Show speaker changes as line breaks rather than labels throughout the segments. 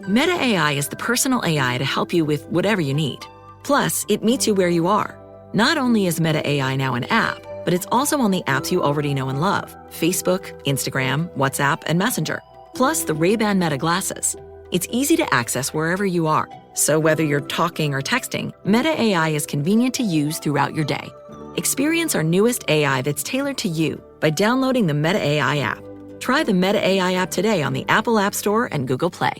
Meta AI is the personal AI to help you with whatever you need. Plus, it meets you where you are. Not only is Meta AI now an app, but it's also on the apps you already know and love: Facebook, Instagram, WhatsApp, and Messenger. Plus the Ray-Ban Meta glasses. It's easy to access wherever you are. So whether you're talking or texting, Meta AI is convenient to use throughout your day. Experience our newest AI that's tailored to you by downloading the Meta AI app. Try the Meta AI app today on the Apple App Store and Google Play.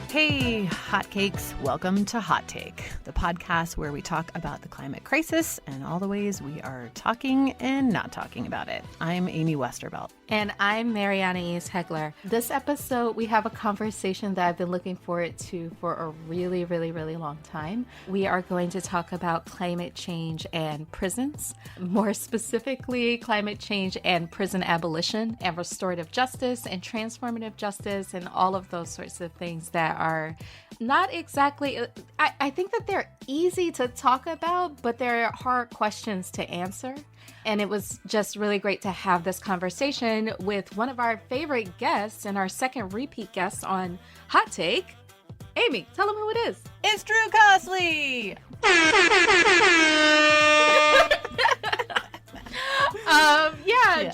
Hey, hotcakes. Welcome to Hot Take, the podcast where we talk about the climate crisis and all the ways we are talking and not talking about it. I'm Amy Westervelt.
And I'm Mariana East Hegler. This episode, we have a conversation that I've been looking forward to for a really, really, really long time. We are going to talk about climate change and prisons, more specifically, climate change and prison abolition and restorative justice and transformative justice and all of those sorts of things that are not exactly, I think that they're easy to talk about, but they're hard questions to answer. And it was just really great to have this conversation with one of our favorite guests and our second repeat guest on Hot Take. Amy, tell them who it is.
It's Drew Cosley!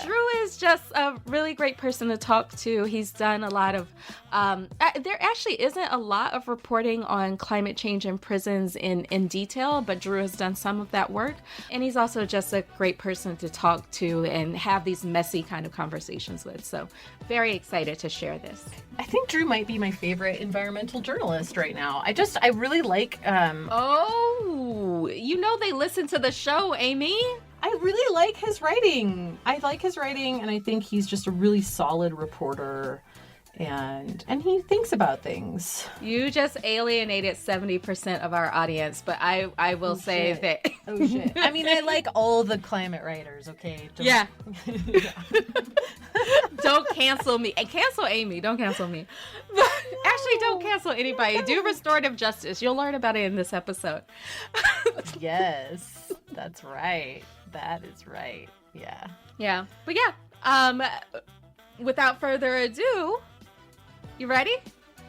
Drew is just a really great person to talk to. He's done a lot of, there actually isn't a lot of reporting on climate change in prisons in detail, but Drew has done some of that work. And he's also just a great person to talk to and have these messy kind of conversations with. So very excited to share this.
I think Drew might be my favorite environmental journalist right now. I really like...
Oh, you know they listen to the show, Amy.
I really like his writing. And I think he's just a really solid reporter, and he thinks about things.
You just alienated 70% of our audience, but I will say that...
Oh, shit. I mean, I like all the climate writers, okay?
Yeah. Don't cancel me. And cancel Amy. Don't cancel me. Actually, don't cancel anybody. Do restorative justice. You'll learn about it in this episode.
Yes, that's right. That is right. Yeah.
Yeah. But yeah, without further ado, you ready?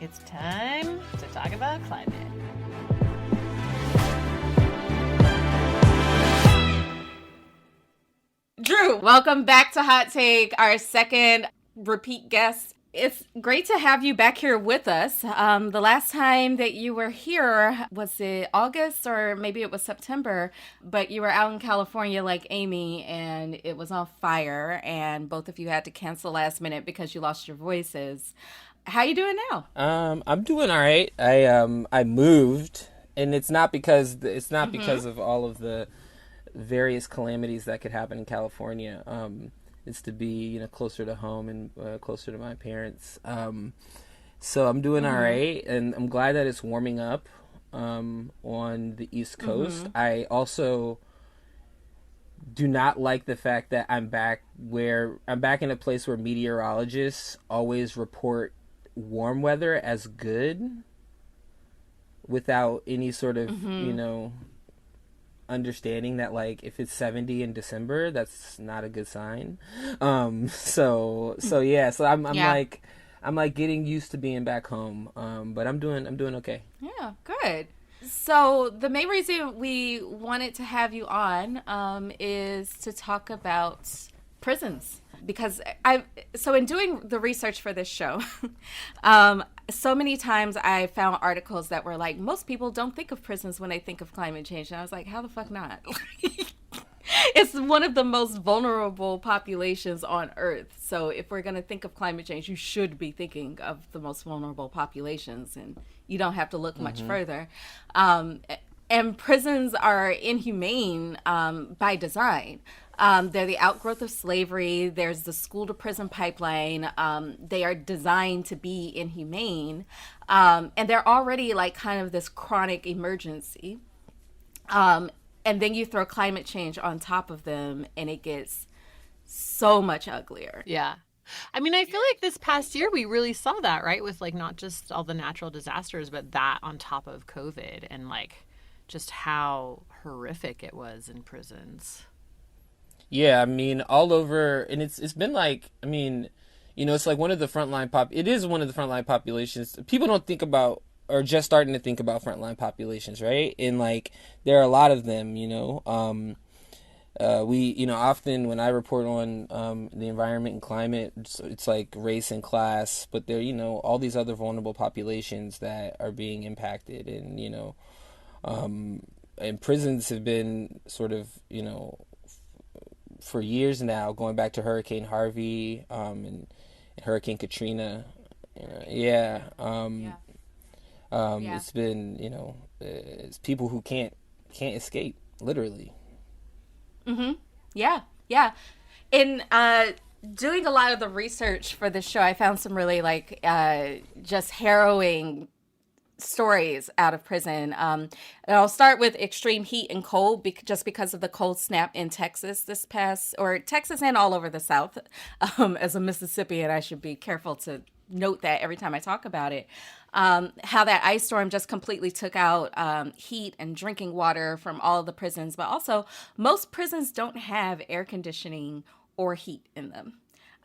It's time to talk about climate.
Drew, welcome back to Hot Take, our second repeat guest. It's great to have you back here with us. The last time that you were here, was it August or maybe it was September, but you were out in California like Amy and it was on fire and both of you had to cancel last minute because you lost your voices. How you doing now?
I'm doing all right. I moved, and it's not because of all of the various calamities that could happen in California. It's to be, closer to home and closer to my parents. So I'm doing all right, and I'm glad that it's warming up on the East Coast. I also do not like the fact that I'm back in a place where meteorologists always report warm weather as good without any sort of, understanding that, like, if it's 70 in December, that's not a good sign. So I'm like getting used to being back home. But I'm doing okay.
Yeah, good. So the main reason we wanted to have you on is to talk about prisons. Because in doing the research for this show, so many times I found articles that were like, most people don't think of prisons when they think of climate change. And I was like, how the fuck not? It's one of the most vulnerable populations on Earth. So if we're going to think of climate change, you should be thinking of the most vulnerable populations. And you don't have to look much further. And prisons are inhumane by design. They're the outgrowth of slavery. There's the school to prison pipeline. They are designed to be inhumane. And they're already like kind of this chronic emergency. And then you throw climate change on top of them and it gets so much uglier.
Yeah. I mean, I feel like this past year we really saw that, right? With like not just all the natural disasters, but that on top of COVID and like
just how horrific it was in prisons.
Yeah, I mean, all over, and it's been like, I mean, it's like one of the frontline it is one of the frontline populations. People don't think about, or just starting to think about frontline populations, right? And like, there are a lot of them, we, often when I report on the environment and climate, it's like race and class, but there, all these other vulnerable populations that are being impacted, and prisons have been sort of, for years now, going back to Hurricane Harvey, and Hurricane Katrina. Yeah. It's been, it's people who can't escape, literally.
Mm-hmm. Yeah. Yeah. In doing a lot of the research for this show, I found some really just harrowing stories out of prison. And I'll start with extreme heat and cold, just because of the cold snap in Texas Texas and all over the South. As a Mississippian, I should be careful to note that every time I talk about it. How that ice storm just completely took out heat and drinking water from all of the prisons. But also, most prisons don't have air conditioning or heat in them.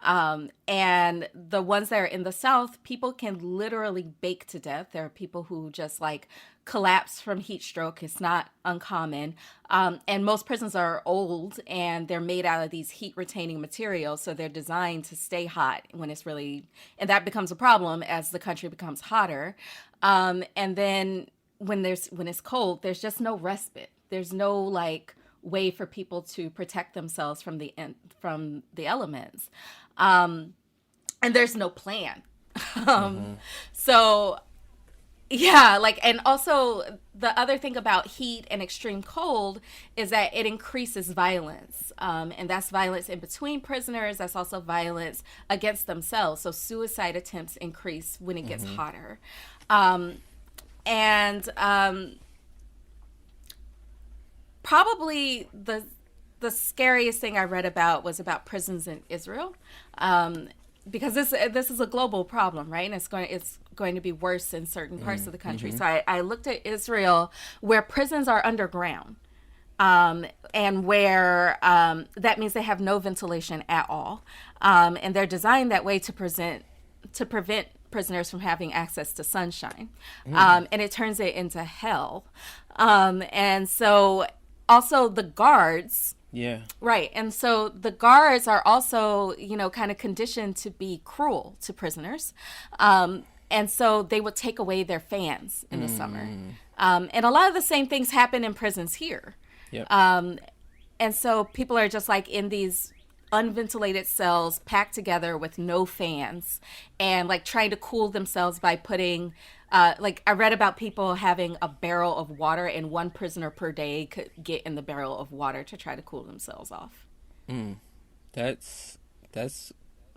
And the ones that are in the South, people can literally bake to death. There are people who just collapse from heat stroke. It's not uncommon. And most prisons are old, and they're made out of these heat retaining materials. So they're designed to stay hot when it's and that becomes a problem as the country becomes hotter. And then when it's cold, there's just no respite. There's no way for people to protect themselves from the elements. And there's no plan. So yeah, and also the other thing about heat and extreme cold is that it increases violence. And that's violence in between prisoners. That's also violence against themselves. So suicide attempts increase when it gets hotter. Probably the scariest thing I read about was about prisons in Israel, because this is a global problem, right? And it's going to be worse in certain parts of the country. So I looked at Israel, where prisons are underground, and where that means they have no ventilation at all, and they're designed that way to prevent prisoners from having access to sunshine, and it turns it into hell. And so also the guards.
Yeah.
Right. And so the guards are also, kind of conditioned to be cruel to prisoners. And so they would take away their fans in the summer. And a lot of the same things happen in prisons here.
Yep.
And so people are just in these unventilated cells packed together with no fans, and trying to cool themselves by putting I read about people having a barrel of water, and one prisoner per day could get in the barrel of water to try to cool themselves off.
That's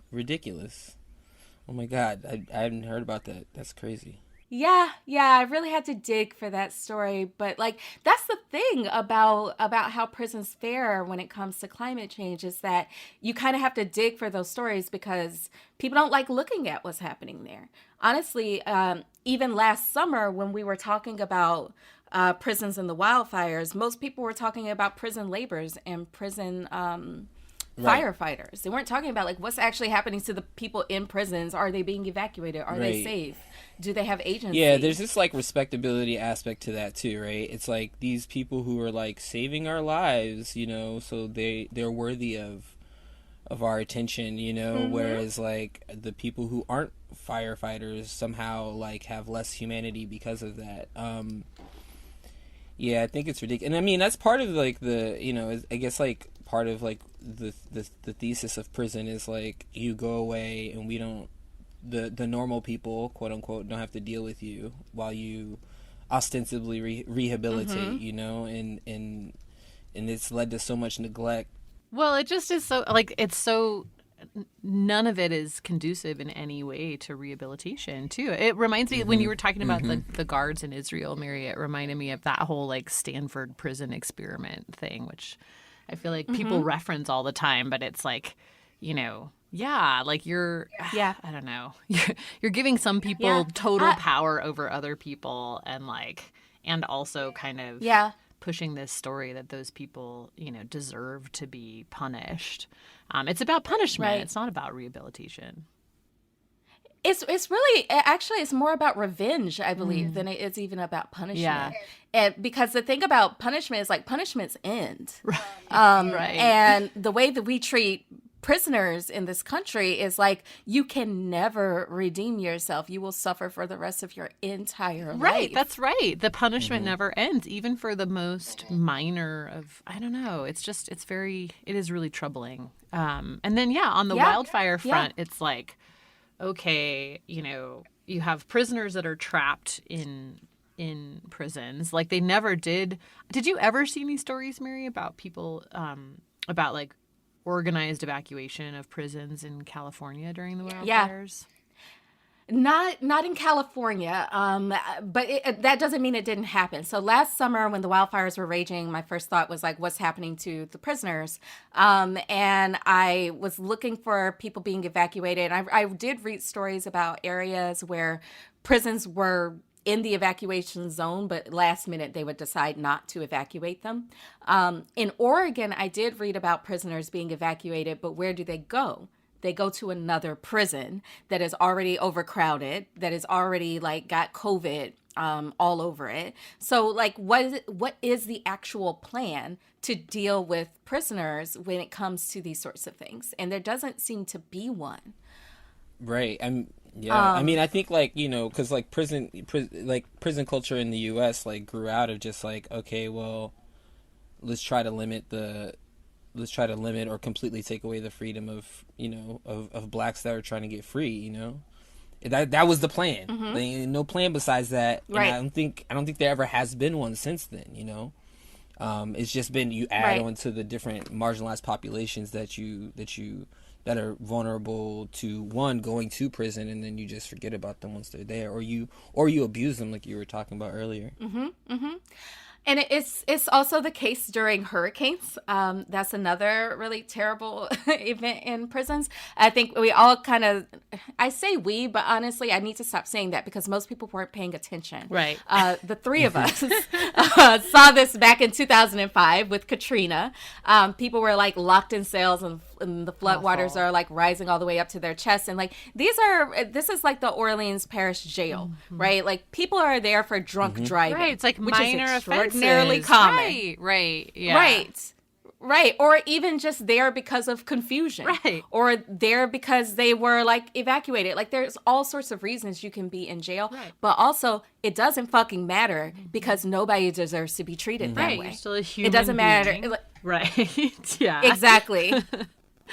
ridiculous. Oh my God, I hadn't heard about that. That's crazy.
Yeah, I really had to dig for that story, but that's the thing about how prisons fare when it comes to climate change, is that you kind of have to dig for those stories because people don't like looking at what's happening there. Honestly, even last summer when we were talking about prisons and the wildfires, most people were talking about prison laborers and prison firefighters. They weren't talking about what's actually happening to the people in prisons. Are they being evacuated? Are they safe? Do they have agency?
Yeah, there's this respectability aspect to that too, right? It's these people who are saving our lives, so they're worthy of our attention, whereas the people who aren't firefighters somehow have less humanity because of that. Yeah, I think it's ridiculous. And I mean, that's part of the, I guess part of the thesis of prison is you go away and we don't, the normal people, quote unquote, don't have to deal with you while you ostensibly rehabilitate, and it's led to so much neglect.
Well, it just is so it's so, none of it is conducive in any way to rehabilitation too. It reminds me when you were talking about the guards in Israel, Mary, it reminded me of that whole Stanford prison experiment thing, which I feel people reference all the time, but it's you're, I don't know, you're giving some people total power over other people, and and also kind of pushing this story that those people, deserve to be punished. It's about punishment. Right. It's not about rehabilitation.
It's really, actually, it's more about revenge, I believe, than it is even about punishment. Yeah. And because the thing about punishment is, like, punishments end. Right. Right. And the way that we treat prisoners in this country is like, you can never redeem yourself. You will suffer for the rest of your entire life.
Right. That's right. The punishment never ends, even for the most minor of, I don't know. It's just, it is really troubling. And then, on the wildfire front, it's like, okay, you have prisoners that are trapped in prisons. Like, they never did. Did you ever see any stories, Mary, about people, about like organized evacuation of prisons in California during the wildfires?
Not in California, but that doesn't mean it didn't happen. So last summer when the wildfires were raging, my first thought was like, what's happening to the prisoners? And I was looking for people being evacuated. I did read stories about areas where prisons were in the evacuation zone, but last minute they would decide not to evacuate them. In Oregon, I did read about prisoners being evacuated, but where do they go? They go to another prison that is already overcrowded, that is already like got COVID all over it. So like, what is the actual plan to deal with prisoners when it comes to these sorts of things? And there doesn't seem to be one.
Right. I mean, I think like, because like prison culture in the U.S. like grew out of just like, okay, well, let's try to limit or completely take away the freedom of blacks that are trying to get free. That was the plan. No plan besides that. Right. And I don't think there ever has been one since then. It's just been you add on to the different marginalized populations that are vulnerable to going to prison, and then you just forget about them once they're there, or you abuse them like you were talking about earlier.
And it's also the case during hurricanes. That's another really terrible event in prisons. I think we all kind of, I say we, but honestly, I need to stop saying that because most people weren't paying attention. Right. The three of us saw this back in 2005 with Katrina. People were like locked in cells and the floodwaters are like rising all the way up to their chests. And like, this is like the Orleans Parish Jail, right? Like people are there for drunk driving.
Right. It's like minor offenses.
Extraordinarily common.
Right. Yeah.
Right. Or even just there because of confusion. Right. Or there because they were like evacuated. Like there's all sorts of reasons you can be in jail. Right. But also it doesn't fucking matter because nobody deserves to be treated that way.
You're still a human
It doesn't matter.
being. Right. Yeah.
Exactly.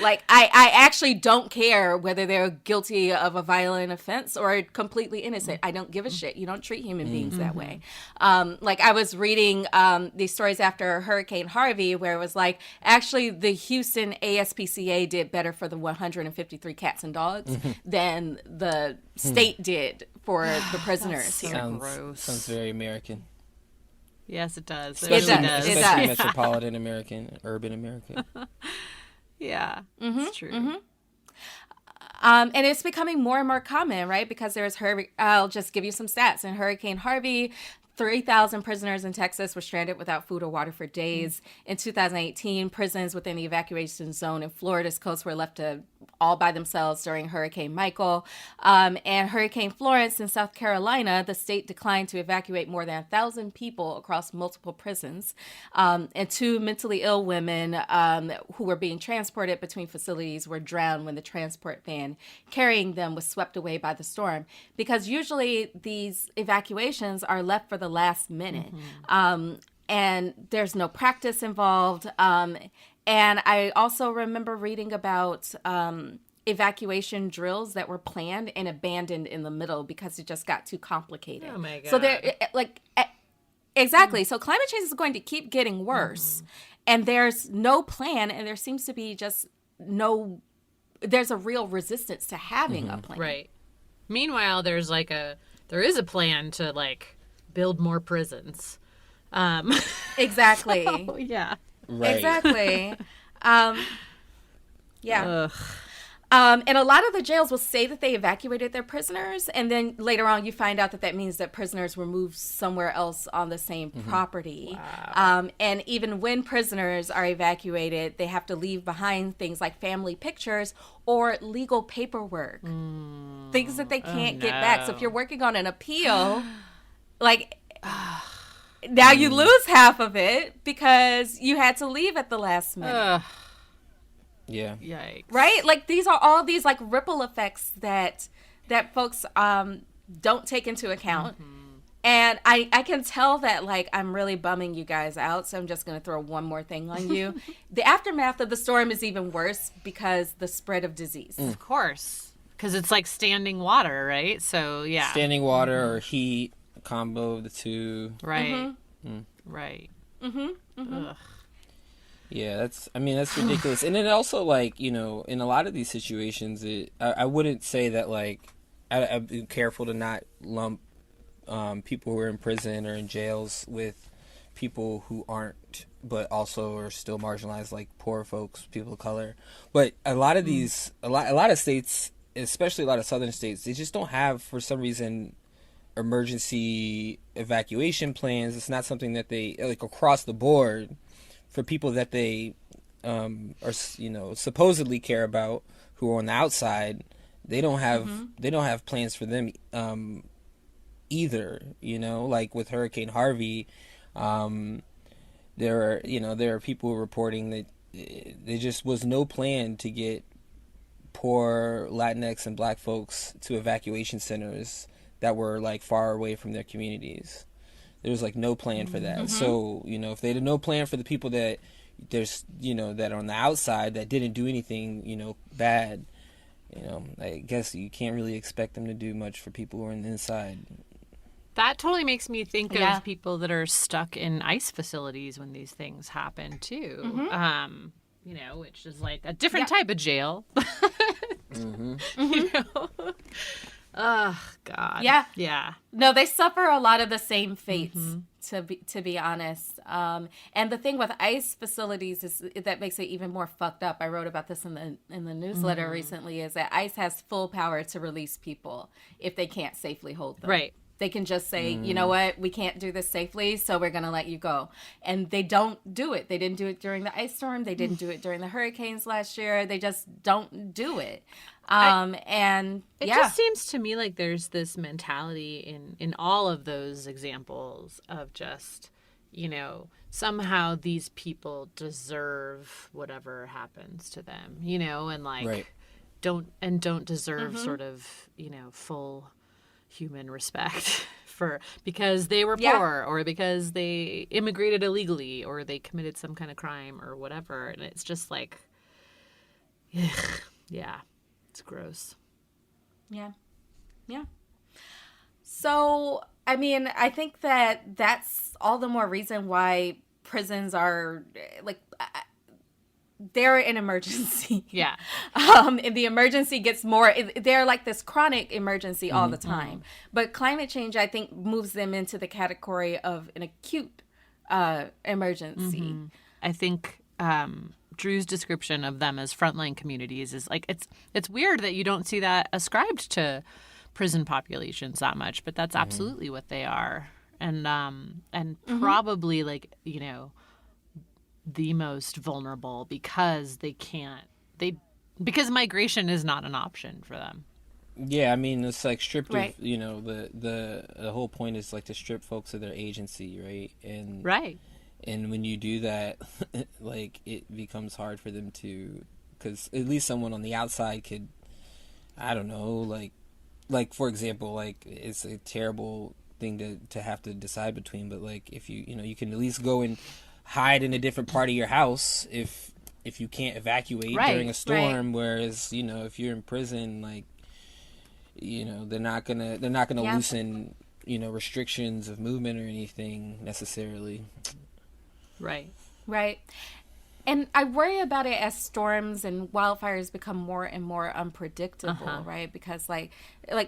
Like, I actually don't care whether they're guilty of a violent offense or completely innocent. I don't give a shit. You don't treat human beings that way. Like, I was reading these stories after Hurricane Harvey where it was like, actually, the Houston ASPCA did better for the 153 cats and dogs than the state did for the prisoners here.
Sounds very American.
Yes, it does.
Especially metropolitan American, urban America.
Yeah, it's true.
And it's becoming more and more common, right? Because I'll just give you some stats. In Hurricane Harvey, 3,000 prisoners in Texas were stranded without food or water for days. In 2018, prisons within the evacuation zone in Florida's coast were left all by themselves during Hurricane Michael. And Hurricane Florence in South Carolina, the state declined to evacuate more than 1,000 people across multiple prisons. And 2 mentally ill women who were being transported between facilities were drowned when the transport van carrying them was swept away by the storm. Because usually these evacuations are left for the last minute. And there's no practice involved. And I also remember reading about evacuation drills that were planned and abandoned in the middle because it just got too complicated.
Oh my God.
So they're like, exactly. So climate change is going to keep getting worse. And there's no plan, and there seems to be there's a real resistance to having a plan.
Right. Meanwhile, there is a plan to like build more prisons.
Exactly.
So, yeah.
Right.
Exactly. Yeah. And a lot of the jails will say that they evacuated their prisoners, and then later on you find out that that means that prisoners were moved somewhere else on the same property. Wow. And even when prisoners are evacuated, they have to leave behind things like family pictures or legal paperwork, things that they can't get back. So if you're working on an appeal, like now you lose half of it because you had to leave at the last minute.
Yeah.
Yikes.
Right? Like these are all these like ripple effects that folks don't take into account. And I can tell that like I'm really bumming you guys out, so I'm just going to throw one more thing on you. The aftermath of the storm is even worse because the spread of disease.
Of course. Because it's like standing water, right? So, yeah.
Standing water or heat, a combo of the two.
Right. Right. Ugh.
Yeah, that's ridiculous. And then also, like, you know, in a lot of these situations, I wouldn't say that, like, I'd be careful to not lump people who are in prison or in jails with people who aren't, but also are still marginalized, like poor folks, people of color. But a lot of these, a lot of states, especially a lot of southern states, they just don't have, for some reason, emergency evacuation plans. It's not something that they, like, across the board, for people that they are, you know, supposedly care about, who are on the outside. They don't have plans for them either. You know, like with Hurricane Harvey, there are people reporting that there just was no plan to get poor Latinx and Black folks to evacuation centers that were like far away from their communities. There was like no plan for that. So, you know, if they had no plan for the people that there's, you know, that are on the outside that didn't do anything, you know, bad, you know, I guess you can't really expect them to do much for people who are on the inside.
That totally makes me think of people that are stuck in ICE facilities when these things happen too. You know, which is like a different type of jail. You know? Oh God. Yeah.
No, they suffer a lot of the same fates, to be honest. And the thing with ICE facilities is that makes it even more fucked up. I wrote about this in the newsletter recently. Is that ICE has full power to release people if they can't safely hold them.
Right.
They can just say, you know what, we can't do this safely, so we're going to let you go. And they don't do it. They didn't do it during the ice storm. They didn't do it during the hurricanes last year. They just don't do it. It
just seems to me like there's this mentality in all of those examples of just, you know, somehow these people deserve whatever happens to them, you know, and like don't deserve sort of, you know, full human respect because they were poor or because they immigrated illegally or they committed some kind of crime or whatever. And it's just like, it's gross. Yeah.
So, I mean, I think that that's all the more reason why prisons are like, they're an emergency.
Yeah.
And the emergency gets more, they're like this chronic emergency all the time. But climate change, I think, moves them into the category of an acute emergency.
I think Drew's description of them as frontline communities is like, it's weird that you don't see that ascribed to prison populations that much, but that's absolutely what they are. And probably like, you know, the most vulnerable because because migration is not an option for them.
Yeah, I mean, it's like stripped of, you know, the whole point is like to strip folks of their agency, right? And when you do that, like, it becomes hard for them to, because at least someone on the outside could, I don't know, like for example, like, it's a terrible thing to have to decide between, but like, if you know, you can at least go and hide in a different part of your house if you can't evacuate during a storm. Whereas, you know, if you're in prison, like, you know, they're not gonna loosen, you know, restrictions of movement or anything necessarily.
Right. And I worry about it as storms and wildfires become more and more unpredictable, right? Because like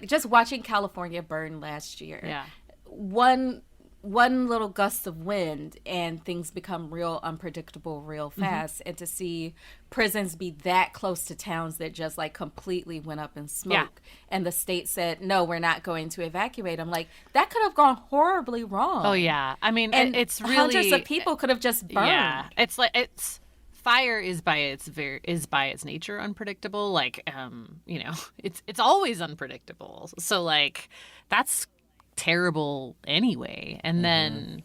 just watching California burn last year.
Yeah.
One one little gust of wind and things become real unpredictable real fast. And to see prisons be that close to towns that just like completely went up in smoke and the state said, no, we're not going to evacuate them. Like that could have gone horribly wrong.
Oh yeah. I mean,
and
it's really
hundreds of people could have just burned.
Yeah. It's fire is by its nature unpredictable. Like, it's always unpredictable. So like that's terrible anyway. And then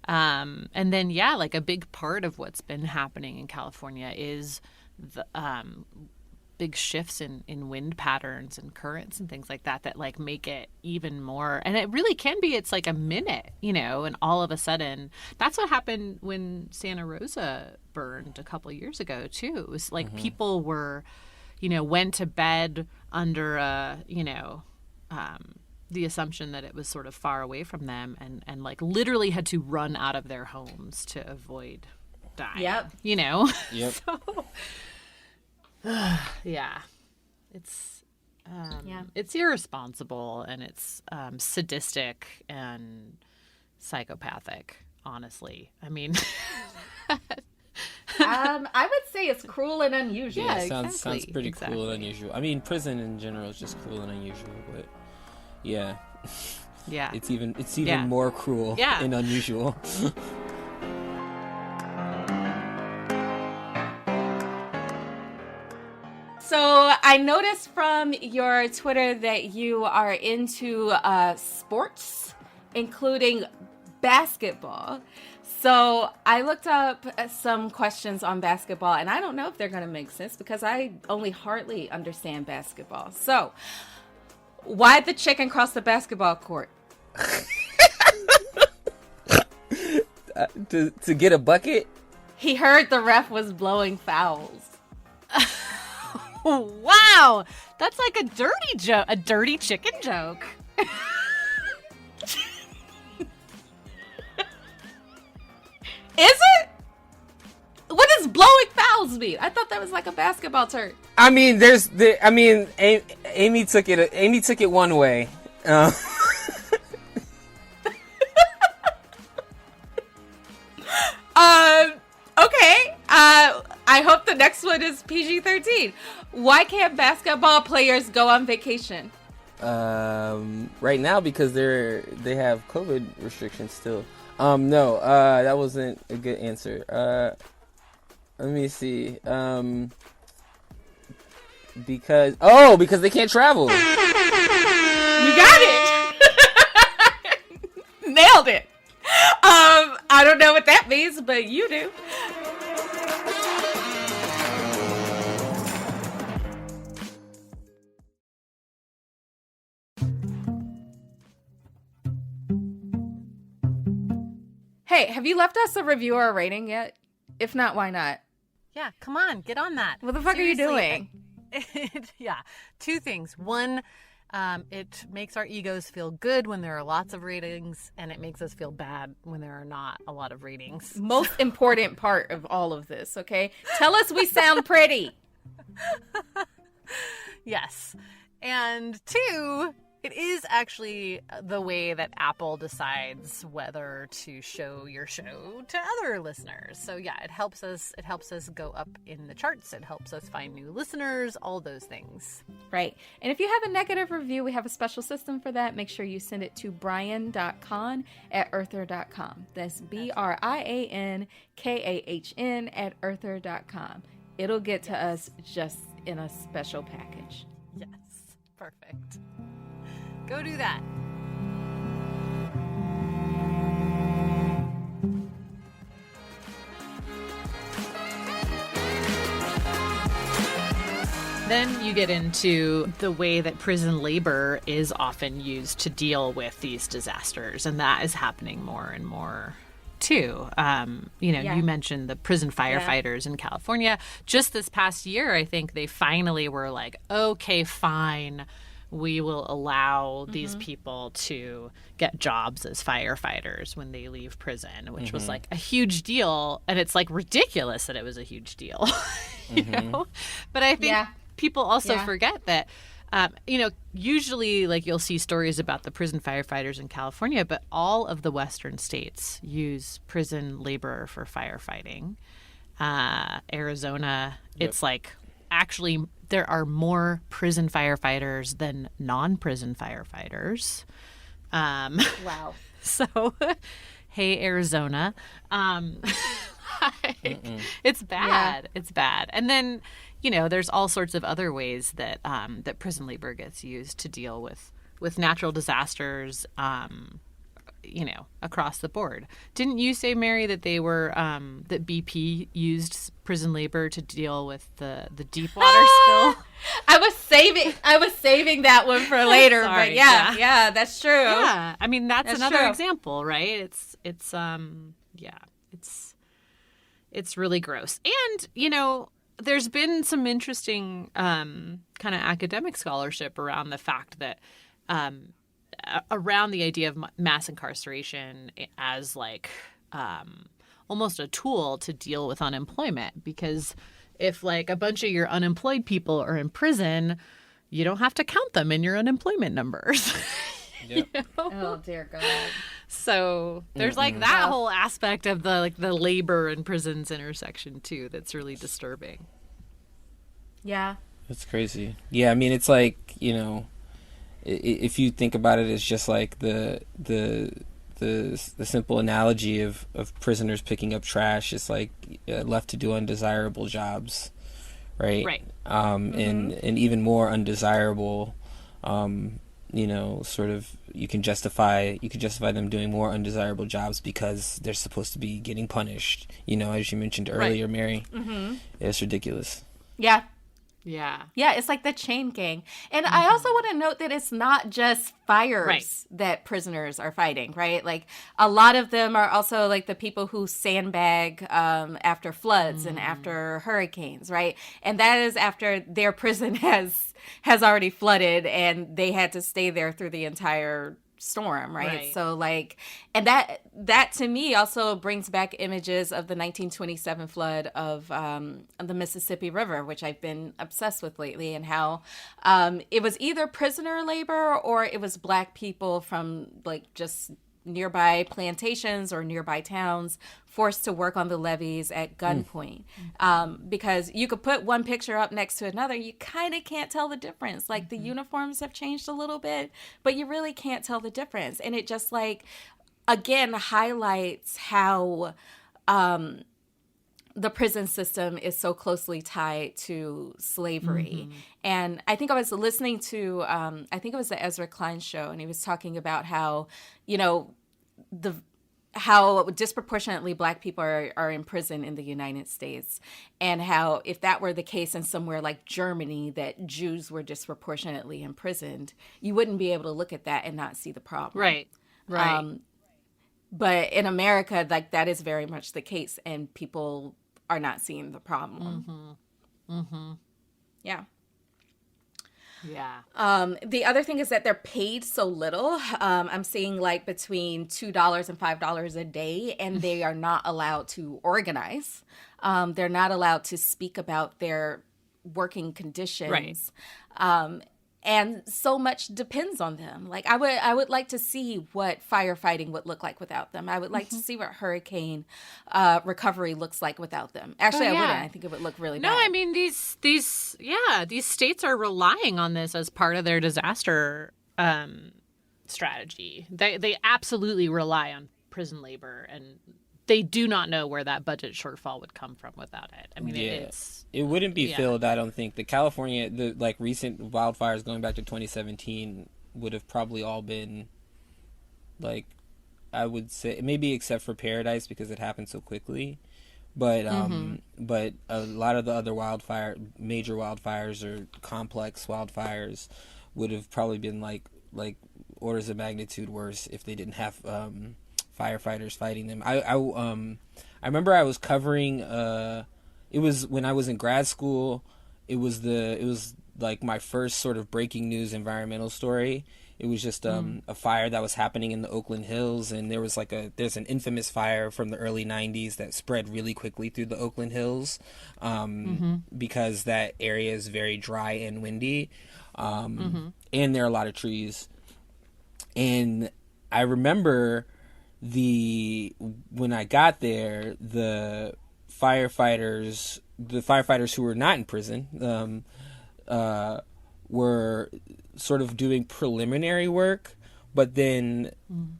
like a big part of what's been happening in California is the big shifts in wind patterns and currents and things like that like make it even more. And it really can be, it's like a minute, and all of a sudden that's what happened when Santa Rosa burned a couple of years ago too. It was like people were, went to bed under the assumption that it was sort of far away from them and like literally had to run out of their homes to avoid dying.
Yep.
Yep.
So, yeah. It's irresponsible and it's sadistic and psychopathic, honestly. I mean,
I would say it's cruel and unusual.
Yeah,
sounds pretty
exactly.
cruel and unusual. I mean, prison in general is just cruel and unusual, but yeah, it's even more cruel and unusual.
So I noticed from your Twitter that you are into sports, including basketball. So I looked up some questions on basketball, and I don't know if they're going to make sense because I only hardly understand basketball. So why'd the chicken cross the basketball court?
To get a bucket?
He heard the ref was blowing fouls.
Wow, that's like a dirty joke, a dirty chicken joke.
Is it? What does blowing fouls mean? I thought that was like a basketball term.
I mean, Amy took it one way.
Okay. I hope the next one is PG-13. Why can't basketball players go on vacation?
Right now because they have COVID restrictions still. No, that wasn't a good answer. Let me see. Because they can't travel.
You got it. Nailed it. I don't know what that means, but you do. Hey, have you left us a review or a rating yet? If not, why not?
Yeah, come on, get on that.
What the fuck are you doing?
Yeah, two things. One, it makes our egos feel good when there are lots of ratings, and it makes us feel bad when there are not a lot of ratings.
Most important part of all of this, okay? Tell us we sound pretty.
Yes. And two, it is actually the way that Apple decides whether to show your show to other listeners. So yeah, it helps us go up in the charts. It helps us find new listeners, all those things.
Right. And if you have a negative review, we have a special system for that. Make sure you send it to brian.kahn@earther.com. That's BRIANKAHN@earther.com. It'll get to us just in a special package.
Yes. Perfect. Go do that. Then you get into the way that prison labor is often used to deal with these disasters, and that is happening more and more too. You mentioned the prison firefighters in California. Just this past year, I think they finally were like, okay, fine. We will allow these people to get jobs as firefighters when they leave prison, which was like a huge deal. And it's like ridiculous that it was a huge deal, you know? But I think people also forget that Usually, like, you'll see stories about the prison firefighters in California, but all of the Western states use prison labor for firefighting. Arizona, it's like, actually, there are more prison firefighters than non-prison firefighters.
Wow.
So, hey, Arizona. It's bad. Yeah. It's bad. And then, there's all sorts of other ways that that prison labor gets used to deal with natural disasters, across the board. Didn't you say, Mary, that they were that BP used prison labor to deal with the Deepwater spill?
I was saving that one for later.
Sorry,
but yeah, that's true.
Yeah, I mean that's another
true.
example, right? It's really gross. And there's been some interesting kind of academic scholarship around the fact that around the idea of mass incarceration as like almost a tool to deal with unemployment, because if like a bunch of your unemployed people are in prison, you don't have to count them in your unemployment numbers.
Yep.
Oh dear God.
So there's like that whole aspect of the labor and prisons intersection too that's really disturbing.
Yeah.
That's crazy. Yeah, I mean, it's like, if you think about it, it's just like the simple analogy of prisoners picking up trash. It's like left to do undesirable jobs, right?
Right.
And even more undesirable, sort of you can justify them doing more undesirable jobs because they're supposed to be getting punished. As you mentioned earlier, right. Mary. Mm-hmm. It's ridiculous.
Yeah.
Yeah.
Yeah, it's like the chain gang. And I also want to note that it's not just fires that prisoners are fighting, right? Like a lot of them are also like the people who sandbag after floods and after hurricanes, right? And that is after their prison has already flooded and they had to stay there through the entire storm, right? So like, and that to me also brings back images of the 1927 flood of the Mississippi River, which I've been obsessed with lately, and how it was either prisoner labor or it was Black people from like just nearby plantations or nearby towns forced to work on the levees at gunpoint. Because you could put one picture up next to another, you kind of can't tell the difference. Like the uniforms have changed a little bit, but you really can't tell the difference. And it just like, again, highlights how the prison system is so closely tied to slavery. And I think I was listening to, I think it was the Ezra Klein show, and he was talking about how, how disproportionately Black people are in prison in the United States, and how if that were the case in somewhere like Germany, that Jews Disproportionately imprisoned, you wouldn't be able to look at that and not see the problem.
Right.
But in America, like that is very much the case, and people are not seeing the problem. Yeah.
Yeah.
The other thing is that they're paid so little. I'm seeing like between $2 and $5 a day, and they are not allowed to organize. They're not allowed to speak about their working conditions. And so much depends on them. Like I would like to see what firefighting would look like without them. I would like to see what hurricane recovery looks like without them. Actually, I wouldn't. I think it would look really bad.
No, I mean these states are relying on this as part of their disaster strategy. They absolutely rely on prison labor, and they do not know where that budget shortfall would come from without it. I mean,
it wouldn't be filled. I don't think the like recent wildfires going back to 2017 would have probably all been like, I would say maybe except for Paradise because it happened so quickly, but a lot of the other major wildfires or complex wildfires would have probably been like orders of magnitude worse if they didn't have firefighters fighting them. I remember I was covering it was when I was in grad school. It was like my first sort of breaking news environmental story, It was just a fire that was happening in the Oakland Hills, and there's an infamous fire from the early 90s that spread really quickly through the Oakland Hills because that area is very dry and windy, and there are a lot of trees. And I remember when I got there, the firefighters who were not in prison were sort of doing preliminary work, but then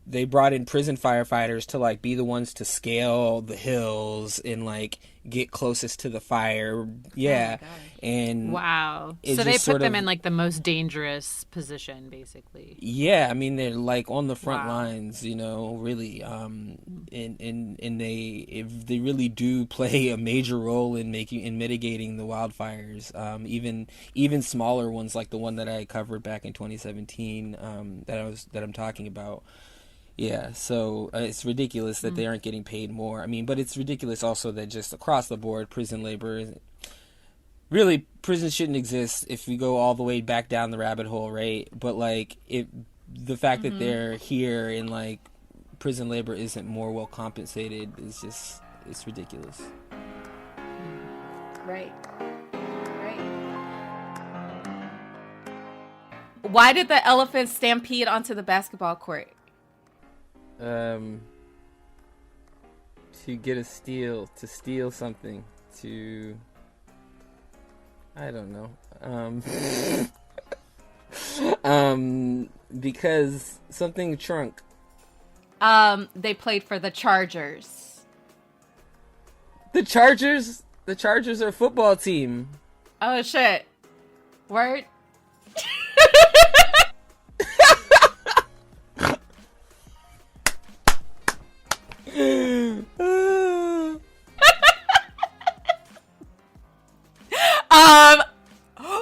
they brought in prison firefighters to like be the ones to scale the hills and like get closest to the fire. Yeah. And
wow. So they put them in like the most dangerous position, basically.
Yeah, I mean they're like on the front lines, you know, really. And they really do play a major role in mitigating the wildfires. Even smaller ones like the one that I covered back in 2017 that I'm talking about. Yeah, so it's ridiculous that they aren't getting paid more. I mean, but it's ridiculous also that just across the board, prison labor, really, prison shouldn't exist if we go all the way back down the rabbit hole, right? But like, the fact that they're here and like prison labor isn't more well compensated is just, it's ridiculous.
Right. Why did the elephant stampede onto the basketball court?
To steal something, I don't know. Because something shrunk.
They played for the Chargers.
The Chargers are a football team.
Oh shit. Word.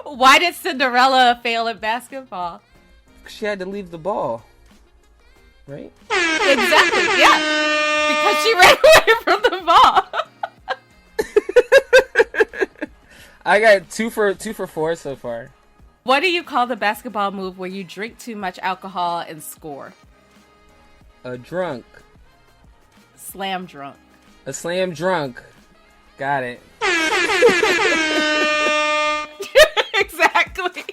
Why did Cinderella fail at basketball?
She had to leave the ball, right?
Exactly, yeah. Because she ran away from the ball.
I got two for 4 so far.
What do you call the basketball move where you drink too much alcohol and score?
A drunk.
Slam drunk.
A slam drunk. Got it.
Exactly.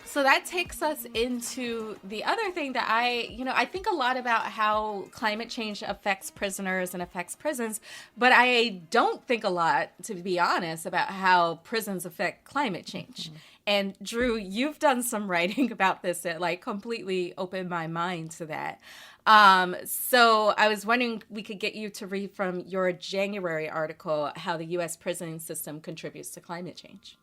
So that takes us into the other thing that I think a lot about how climate change affects prisoners and affects prisons, but I don't think a lot, to be honest, about how prisons affect climate change. Mm-hmm. And Drew, you've done some writing about this that like completely opened my mind to that. So I was wondering we could get you to read from your January article how the U.S. prison system contributes to climate change.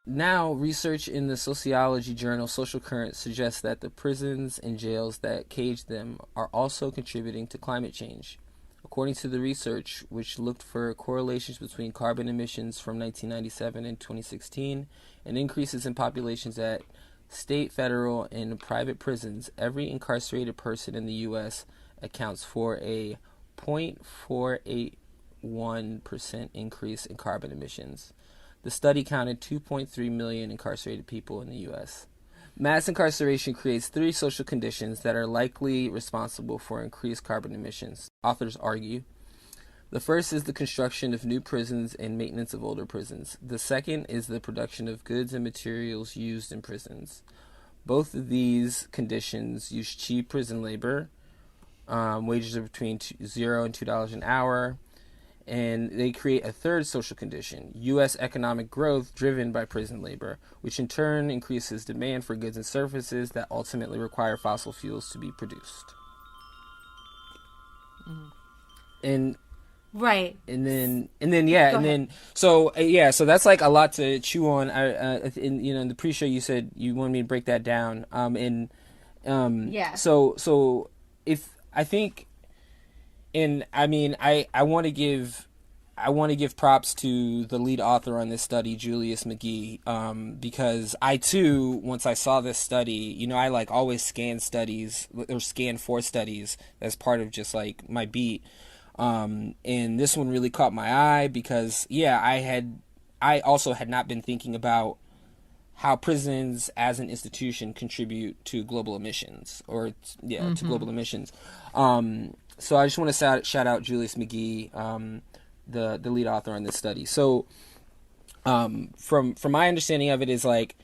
Now, research in the sociology journal Social Currents suggests that the prisons and jails that cage them are also contributing to climate change. According to the research, which looked for correlations between carbon emissions from 1997 and 2016 and increases in populations at state, federal, and private prisons, every incarcerated person in the U.S. accounts for a 0.481% increase in carbon emissions. The study counted 2.3 million incarcerated people in the U.S. Mass incarceration creates 3 social conditions that are likely responsible for increased carbon emissions, authors argue. The first is the construction of new prisons and maintenance of older prisons. The second is the production of goods and materials used in prisons. Both of these conditions use cheap prison labor. Wages are between $0 and $2 an hour. And they create a third social condition, U.S. economic growth driven by prison labor, which in turn increases demand for goods and services that ultimately require fossil fuels to be produced. Mm-hmm. And
right,
so that's like a lot to chew on. In the pre-show you said you wanted me to break that down. So if I think. And I mean, I want to give props to the lead author on this study, Julius McGee, because I too, once I saw this study, I like always scan for studies as part of just like my beat. And this one really caught my eye because, I also had not been thinking about how prisons as an institution contribute to global emissions, to global emissions. So I just want to shout out Julius McGee, the lead author on this study. So from my understanding of it is like,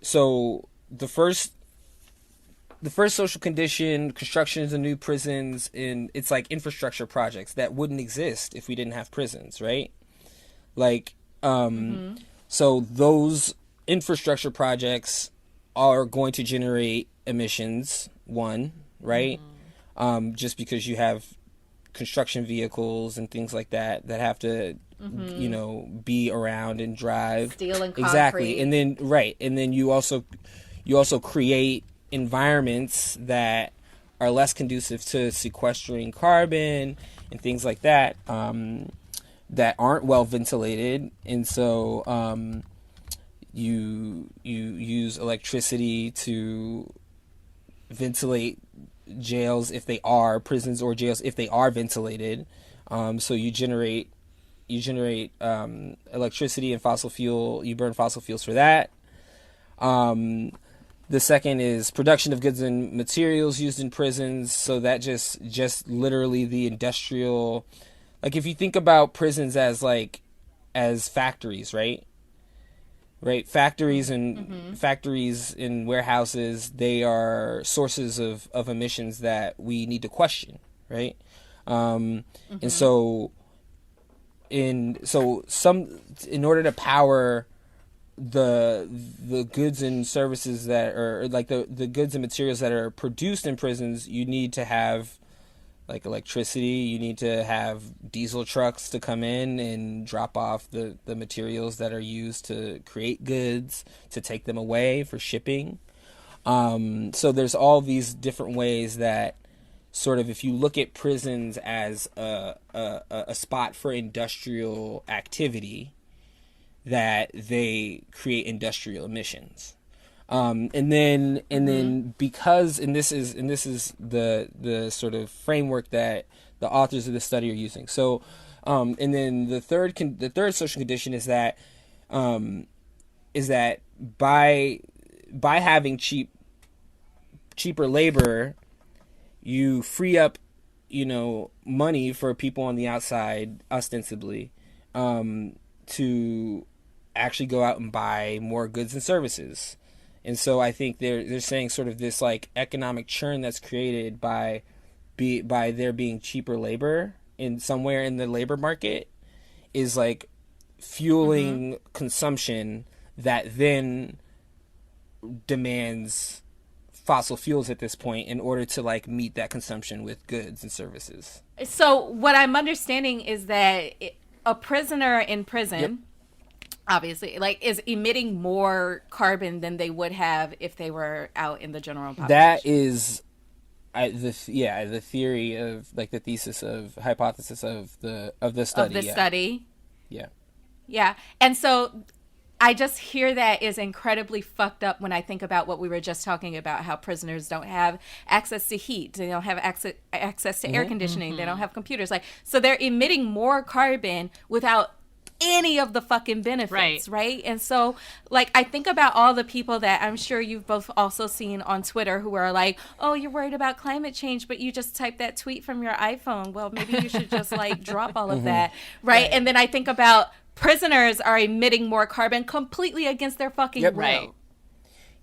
so the first social condition, construction of new prisons, and it's like infrastructure projects that wouldn't exist if we didn't have prisons, right? Like, so those infrastructure projects are going to generate emissions, right? Just because you have construction vehicles and things like that have to, be around and drive.
Steel and concrete.
Exactly. And then you also create environments that are less conducive to sequestering carbon and things like that, that aren't well ventilated. And so you use electricity to ventilate jails if they are prisons, or jails if they are ventilated. So you generate electricity and fossil fuel. You burn fossil fuels for that. The second is production of goods and materials used in prisons. So that just literally the industrial, like if you think about prisons as factories, right? Right, factories and warehouses, they are sources of emissions that we need to question, right? And so in order to power the goods and services that are like the goods and materials that are produced in prisons, you need to have like electricity, you need to have diesel trucks to come in and drop off the materials that are used to create goods, to take them away for shipping. So there's all these different ways that sort of, if you look at prisons as a spot for industrial activity, that they create industrial emissions. And then because this is the sort of framework that the authors of the study are using. So, and then the third social condition is that by having cheaper labor, you free up, money for people on the outside, ostensibly, to actually go out and buy more goods and services. And so I think they're saying sort of this like economic churn that's created by there being cheaper labor in somewhere in the labor market is like fueling consumption that then demands fossil fuels at this point in order to like meet that consumption with goods and services.
So what I'm understanding is that a prisoner in prison,
yep,
obviously, like, is emitting more carbon than they would have if they were out in the general population.
That is, the theory of like the hypothesis of the study.
Study.
Yeah.
Yeah, and so I just hear that is incredibly fucked up when I think about what we were just talking about, how prisoners don't have access to heat, they don't have access to air conditioning, they don't have computers. Like, so they're emitting more carbon without any of the fucking benefits, right? And so, like, I think about all the people that I'm sure you've both also seen on Twitter who are like, oh, you're worried about climate change, but you just typed that tweet from your iPhone. Well, maybe you should just like drop all of that, right? And then I think about prisoners are emitting more carbon completely against their fucking will.
Right.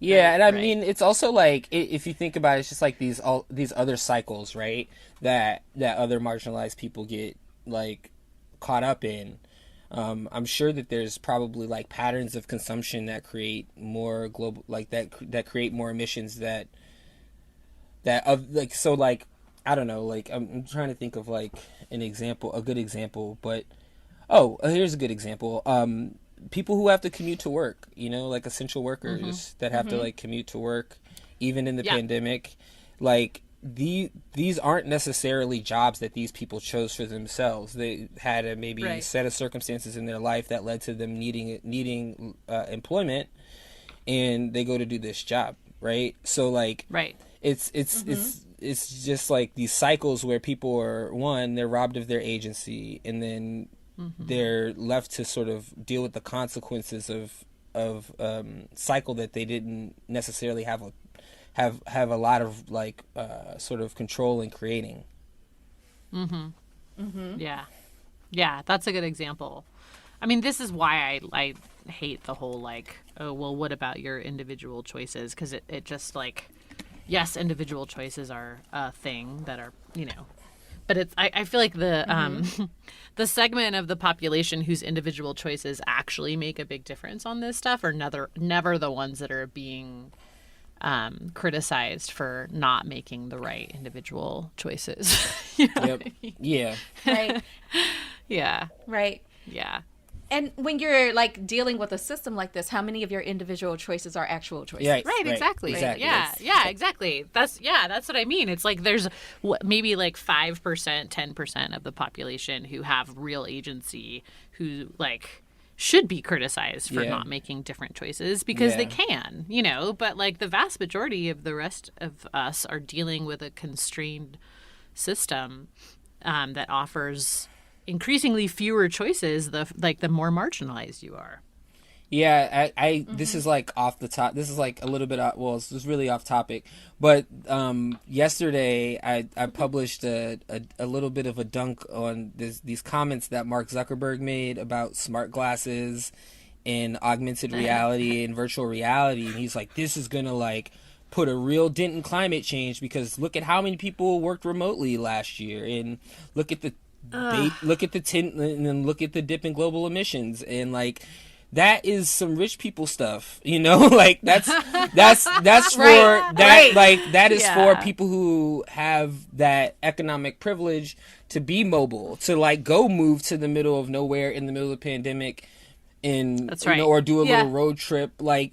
Yeah, and I mean, it's also like, if you think about it, it's just like these other cycles, right? That other marginalized people get like caught up in. I'm sure that there's probably like patterns of consumption that create more global, like that create more emissions that like, so like, I don't know, like I'm trying to think of like a good example, but here's a good example. People who have to commute to work, like essential workers that have to like commute to work, even in the pandemic, like these aren't necessarily jobs that these people chose for themselves. They had a set of circumstances in their life that led to them needing employment, and they go to do this job, right? So like, it's it's just like these cycles where people are, one, they're robbed of their agency, and then they're left to sort of deal with the consequences of cycle that they didn't necessarily have a lot of like sort of control in creating.
Yeah, that's a good example. I mean, this is why I hate the whole like, oh well, what about your individual choices? Because it just like, yes, individual choices are a thing that are, you know, but it's I feel like the the segment of the population whose individual choices actually make a big difference on this stuff are never the ones that are being criticized for not making the right individual choices. You know what I mean?
Yeah.
Right.
Yeah.
Right.
Yeah.
And when you're like dealing with a system like this, how many of your individual choices are actual choices?
Yeah.
Right, exactly.
Exactly.
Yeah, exactly. That's what I mean. It's like there's maybe like 5%, 10% of the population who have real agency, who like should be criticized for not making different choices because they can, you know, but like the vast majority of the rest of us are dealing with a constrained system that offers increasingly fewer choices the more marginalized you are.
Yeah, I this is like off the top. This is like a little bit well, it's just really off topic. But yesterday I published a little bit of a dunk on these comments that Mark Zuckerberg made about smart glasses and augmented reality and virtual reality, and he's like, this is gonna like put a real dent in climate change because look at how many people worked remotely last year, and look at the and then look at the dip in global emissions, and like that is some rich people stuff, you know. Like that's for that is for people who have that economic privilege to be mobile, to like go move to the middle of nowhere in the middle of the pandemic, and you know, or do a little road trip, like,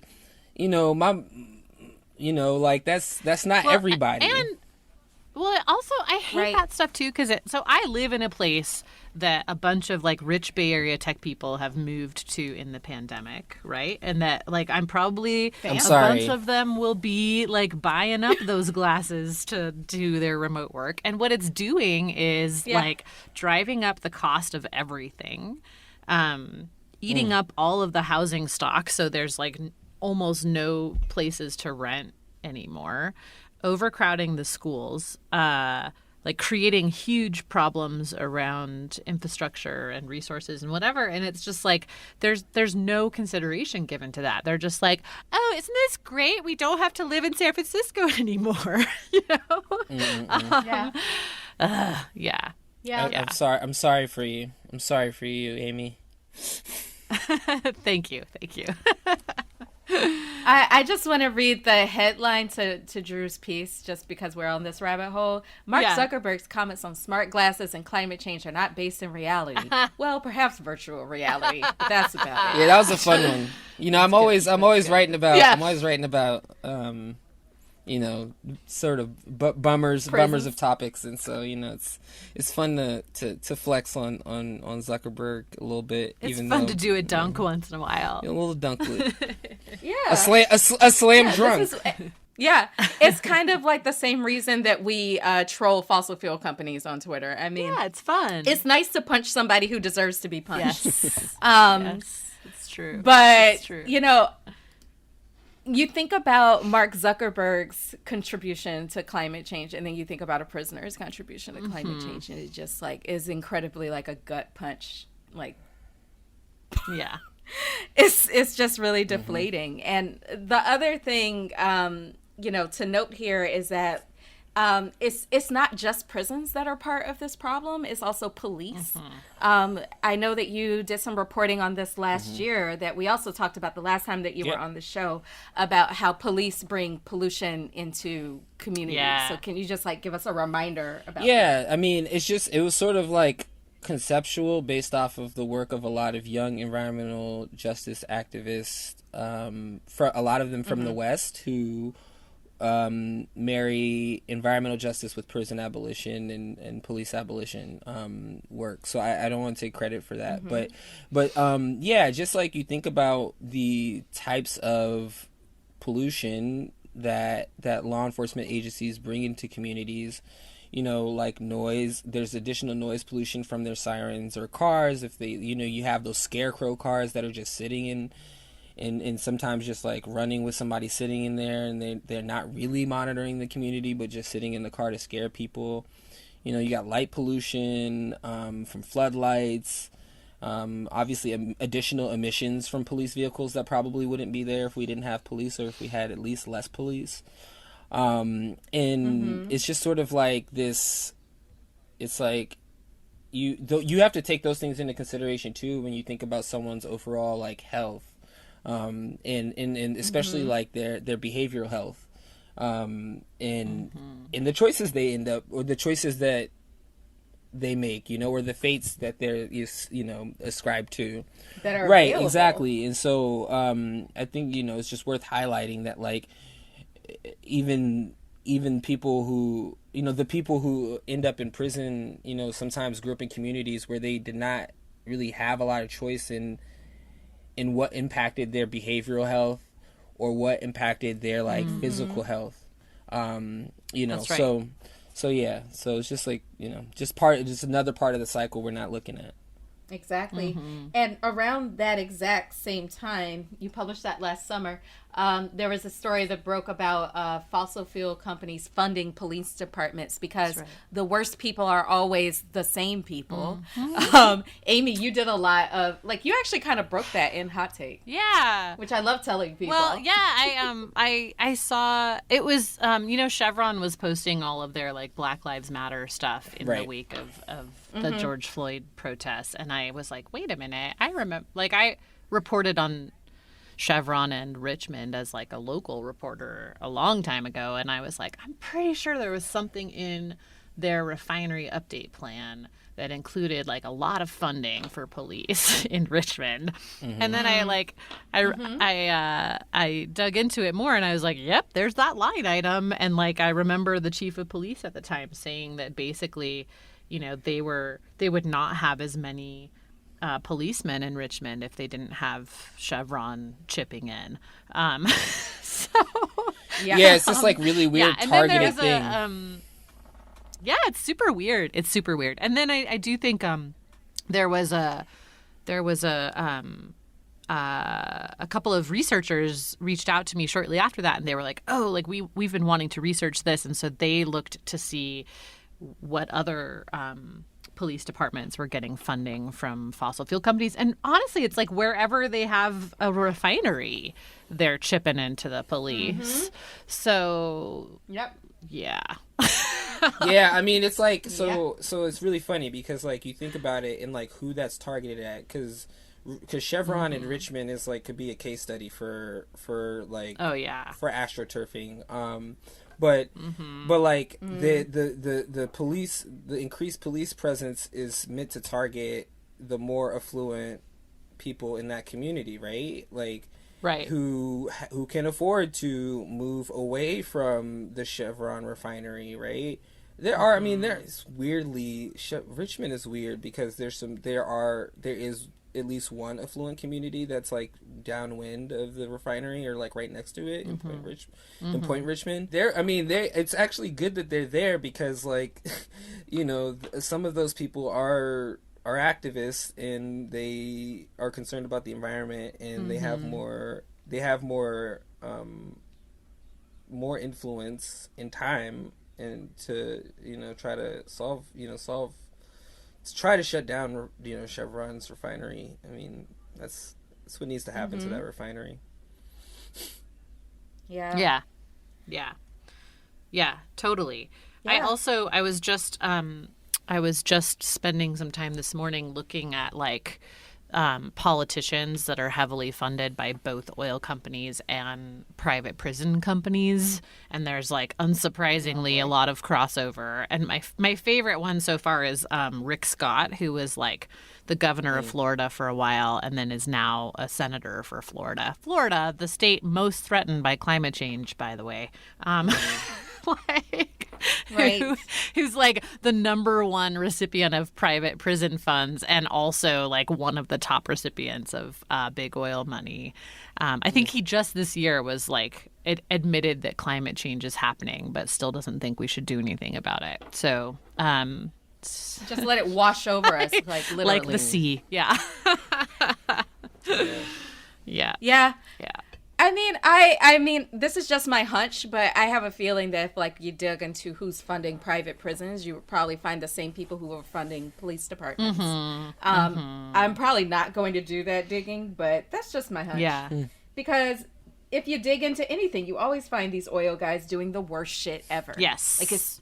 you know, like that's not everybody.
And well, also, I hate that stuff, too, because so I live in a place that a bunch of, like, rich Bay Area tech people have moved to in the pandemic, right? And that, like, I'm probably bunch of them will be, like, buying up those glasses to do their remote work. And what it's doing is, like, driving up the cost of everything, eating up all of the housing stock, so there's, like, almost no places to rent anymore. Overcrowding the schools, like creating huge problems around infrastructure and resources and whatever. And it's just like there's no consideration given to that. They're just like, oh, isn't this great? We don't have to live in San Francisco anymore. You know? Yeah.
I'm sorry for you. I'm sorry for you, Amy.
Thank you.
I just want to read the headline to Drew's piece just because we're on this rabbit hole. Mark Zuckerberg's comments on smart glasses and climate change are not based in reality. Well, perhaps virtual reality, but that's about it.
Yeah, that was a fun one. You know, I'm always writing about you know, sort of bummers of topics, and so, you know, it's fun to flex on Zuckerberg a little bit.
It's fun to do a dunk once in a while.
A little dunklet.
Yeah,
a slam drunk.
It's kind of like the same reason that we troll fossil fuel companies on Twitter. I mean,
it's fun.
It's nice to punch somebody who deserves to be punched.
Yes, it's true.
But
it's true.
You know, you think about Mark Zuckerberg's contribution to climate change, and then you think about a prisoner's contribution to climate change, and it just like is incredibly like a gut punch. Like, it's just really deflating. And the other thing, you know, to note here is that it's not just prisons that are part of this problem. It's also police. I know that you did some reporting on this last year that we also talked about the last time that you were on the show about how police bring pollution into communities. So can you just like give us a reminder about that?
I mean, it was sort of like conceptual based off of the work of a lot of young environmental justice activists, for a lot of them from the West, who marry environmental justice with prison abolition and police abolition work. So I don't want to take credit for that, but just like you think about the types of pollution that law enforcement agencies bring into communities, like noise. There's additional noise pollution from their sirens or cars. If they, you have those scarecrow cars that are just sitting in, and sometimes just like running with somebody sitting in there, and they're not really monitoring the community, but just sitting in the car to scare people. You got light pollution from floodlights. Obviously, additional emissions from police vehicles that probably wouldn't be there if we didn't have police, or if we had at least less police. And it's just sort of like this. It's like you have to take those things into consideration too when you think about someone's overall like health, and especially like their behavioral health, and the choices they end up, or the choices that they make, or the fates that they're ascribed to,
that are
right
available.
Exactly. And so I think it's just worth highlighting that, like, even people who the people who end up in prison sometimes grew up in communities where they did not really have a lot of choice in what impacted their behavioral health or what impacted their like physical health.
That's right.
So yeah, so it's just like, just another part of the cycle we're not looking at.
Exactly. And around that exact same time, you published that last summer, there was a story that broke about fossil fuel companies funding police departments because the worst people are always the same people. Amy, you did a lot of, like, you actually kind of broke that in Hot Take.
Yeah.
Which I love telling people.
Well, yeah, I saw, it was, Chevron was posting all of their, like, Black Lives Matter stuff in the week of the George Floyd protests, and I was like, wait a minute, I remember, like, I reported on Chevron and Richmond as like a local reporter a long time ago, and I was like, I'm pretty sure there was something in their refinery update plan that included like a lot of funding for police in Richmond. And then I dug into it more, and I was like, yep, there's that line item. And like I remember the chief of police at the time saying that basically, they would not have as many policemen in Richmond if they didn't have Chevron chipping in.
It's just like really weird targeted thing.
It's super weird. It's super weird. And then I do think there was a couple of researchers reached out to me shortly after that, and they were like, oh, like we've been wanting to research this, and so they looked to see what other police departments were getting funding from fossil fuel companies. And honestly, it's like wherever they have a refinery, they're chipping into the police. So,
yep.
Yeah.
Yeah, I mean, it's like, so it's really funny because, like, you think about it and, like, who that's targeted at, because Chevron in Richmond is, like, could be a case study for like, for astroturfing. But like the police, the increased police presence is meant to target the more affluent people in that community, right? Like, who can afford to move away from the Chevron refinery, right? There's weirdly, Richmond is weird because there is at least one affluent community that's like downwind of the refinery or like right next to it in Point Richmond. It's actually good that they're there because, like, some of those people are activists and they are concerned about the environment, and they have more influence in time and to try to try to shut down Chevron's refinery. I mean, that's what needs to happen to that refinery.
Yeah, totally. Yeah. I was just spending some time this morning looking at like politicians that are heavily funded by both oil companies and private prison companies, and there's like unsurprisingly a lot of crossover. And my favorite one so far is Rick Scott, who was like the governor of Florida for a while and then is now a senator for Florida, the state most threatened by climate change, by the way. Like,
Right.
who's like the number one recipient of private prison funds and also like one of the top recipients of big oil money. I think he just this year was like, it admitted that climate change is happening, but still doesn't think we should do anything about it. So
just let it wash over us, like literally.
like the sea. Yeah.
Yeah.
Yeah.
I mean, this is just my hunch, but I have a feeling that if, like, you dig into who's funding private prisons, you would probably find the same people who are funding police departments. I'm probably not going to do that digging, but that's just my hunch.
Yeah.
Because if you dig into anything, you always find these oil guys doing the worst shit ever.
Yes.
Like, it's...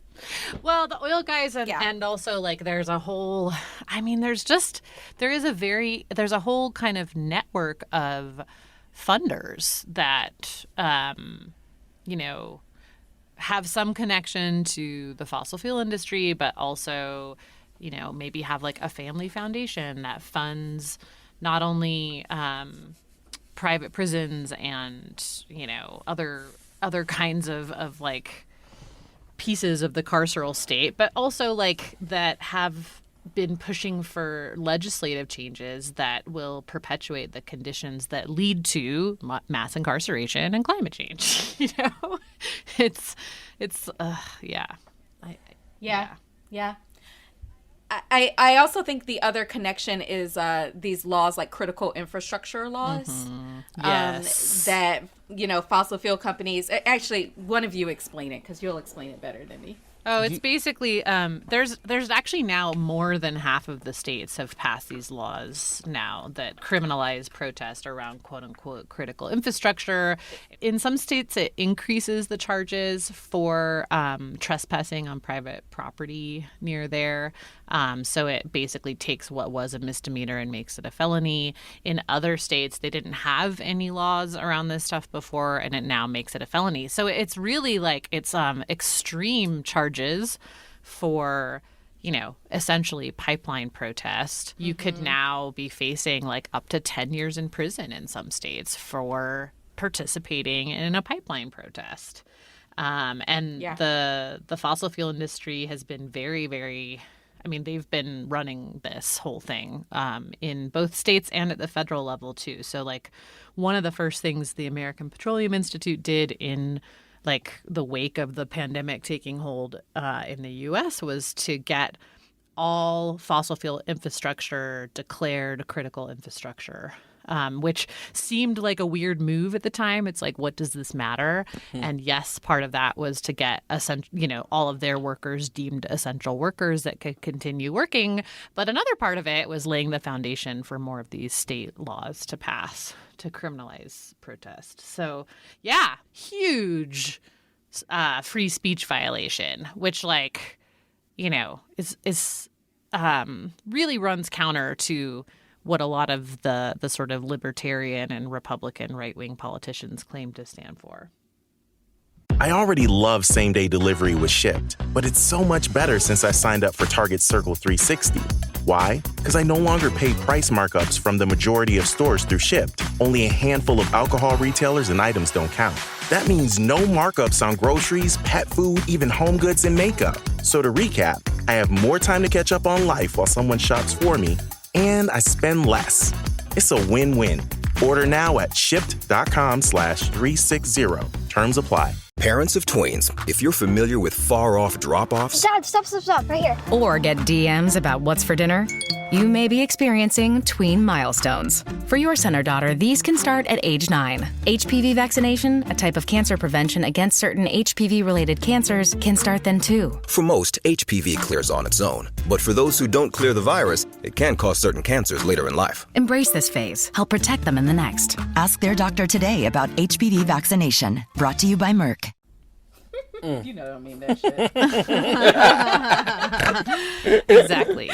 Well, the oil guys and also like there's a whole, I mean, there's a whole kind of network of funders that, you know, have some connection to the fossil fuel industry, but also, you know, maybe have like a family foundation that funds not only private prisons and, you know, other kinds of like pieces of the carceral state, but also like that have been pushing for legislative changes that will perpetuate the conditions that lead to mass incarceration and climate change. You know, it's yeah.
I also think the other connection is these laws, like critical infrastructure laws.
Yes.
That, you know, fossil fuel companies. Actually, one of you explain it, because you'll explain it better than me.
Oh, it's basically there's actually now more than half of the states have passed these laws now that criminalize protest around quote unquote critical infrastructure. In some states, it increases the charges for trespassing on private property near there. So it basically takes what was a misdemeanor and makes it a felony. In other states, they didn't have any laws around this stuff before, and it now makes it a felony. So it's really like it's extreme charges for, you know, essentially pipeline protest. You could now be facing like up to 10 years in prison in some states for participating in a pipeline protest. The fossil fuel industry has been very, very, I mean, they've been running this whole thing in both states and at the federal level too. So like one of the first things the American Petroleum Institute did in like the wake of the pandemic taking hold in the U.S. was to get all fossil fuel infrastructure declared critical infrastructure, which seemed like a weird move at the time. It's like, what does this matter? And yes, part of that was to get all of their workers deemed essential workers that could continue working. But another part of it was laying the foundation for more of these state laws to pass to criminalize protest. So yeah, huge free speech violation, which like, you know, is really runs counter to what a lot of the sort of libertarian and Republican right-wing politicians claim to stand for.
I already love same-day delivery with Shipt, but it's so much better since I signed up for Target's Circle 360. Why? Because I no longer pay price markups from the majority of stores through Shipt. Only a handful of alcohol retailers and items don't count. That means no markups on groceries, pet food, even home goods and makeup. So to recap, I have more time to catch up on life while someone shops for me, and I spend less. It's a win-win. Order now at shipt.com/360. Terms apply.
Parents of tweens, if you're familiar with far-off drop-offs...
Dad, stop, right here.
Or get DMs about what's for dinner, you may be experiencing tween milestones. For your son or daughter, these can start at age 9. HPV vaccination, a type of cancer prevention against certain HPV-related cancers, can start then too.
For most, HPV clears on its own. But for those who don't clear the virus, it can cause certain cancers later in life.
Embrace this phase. Help protect them in the next.
Ask their doctor today about HPV vaccination. Brought to you by Merck.
You know I don't mean that shit.
Exactly.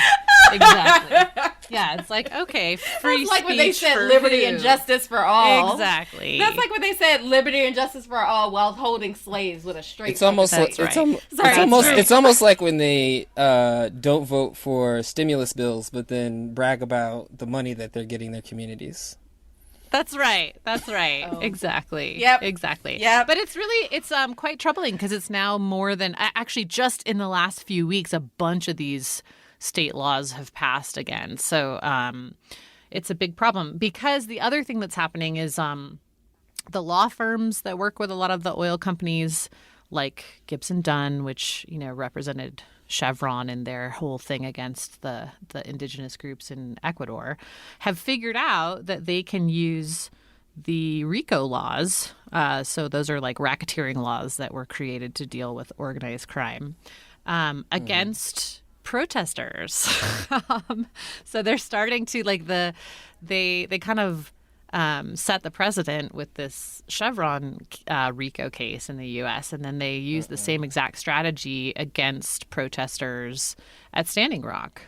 Yeah, it's like, okay, free
That's like
speech
when they said
for
liberty
who?
and justice for all.
Exactly.
That's like when they said liberty and justice for all while holding slaves with a straight.
It's almost like it's almost like when they don't vote for stimulus bills, but then brag about the money that they're getting their communities.
That's right. Exactly.
Yep.
Exactly.
Yep.
But it's quite troubling because it's now more than actually just in the last few weeks, a bunch of these state laws have passed again. So it's a big problem because the other thing that's happening is the law firms that work with a lot of the oil companies like Gibson Dunn, which, represented Chevron in their whole thing against the indigenous groups in Ecuador, have figured out that they can use the RICO laws. So those are like racketeering laws that were created to deal with organized crime against protesters. So they're starting to they kind of set the precedent with this Chevron RICO case in the U.S., and then they use the same exact strategy against protesters at Standing Rock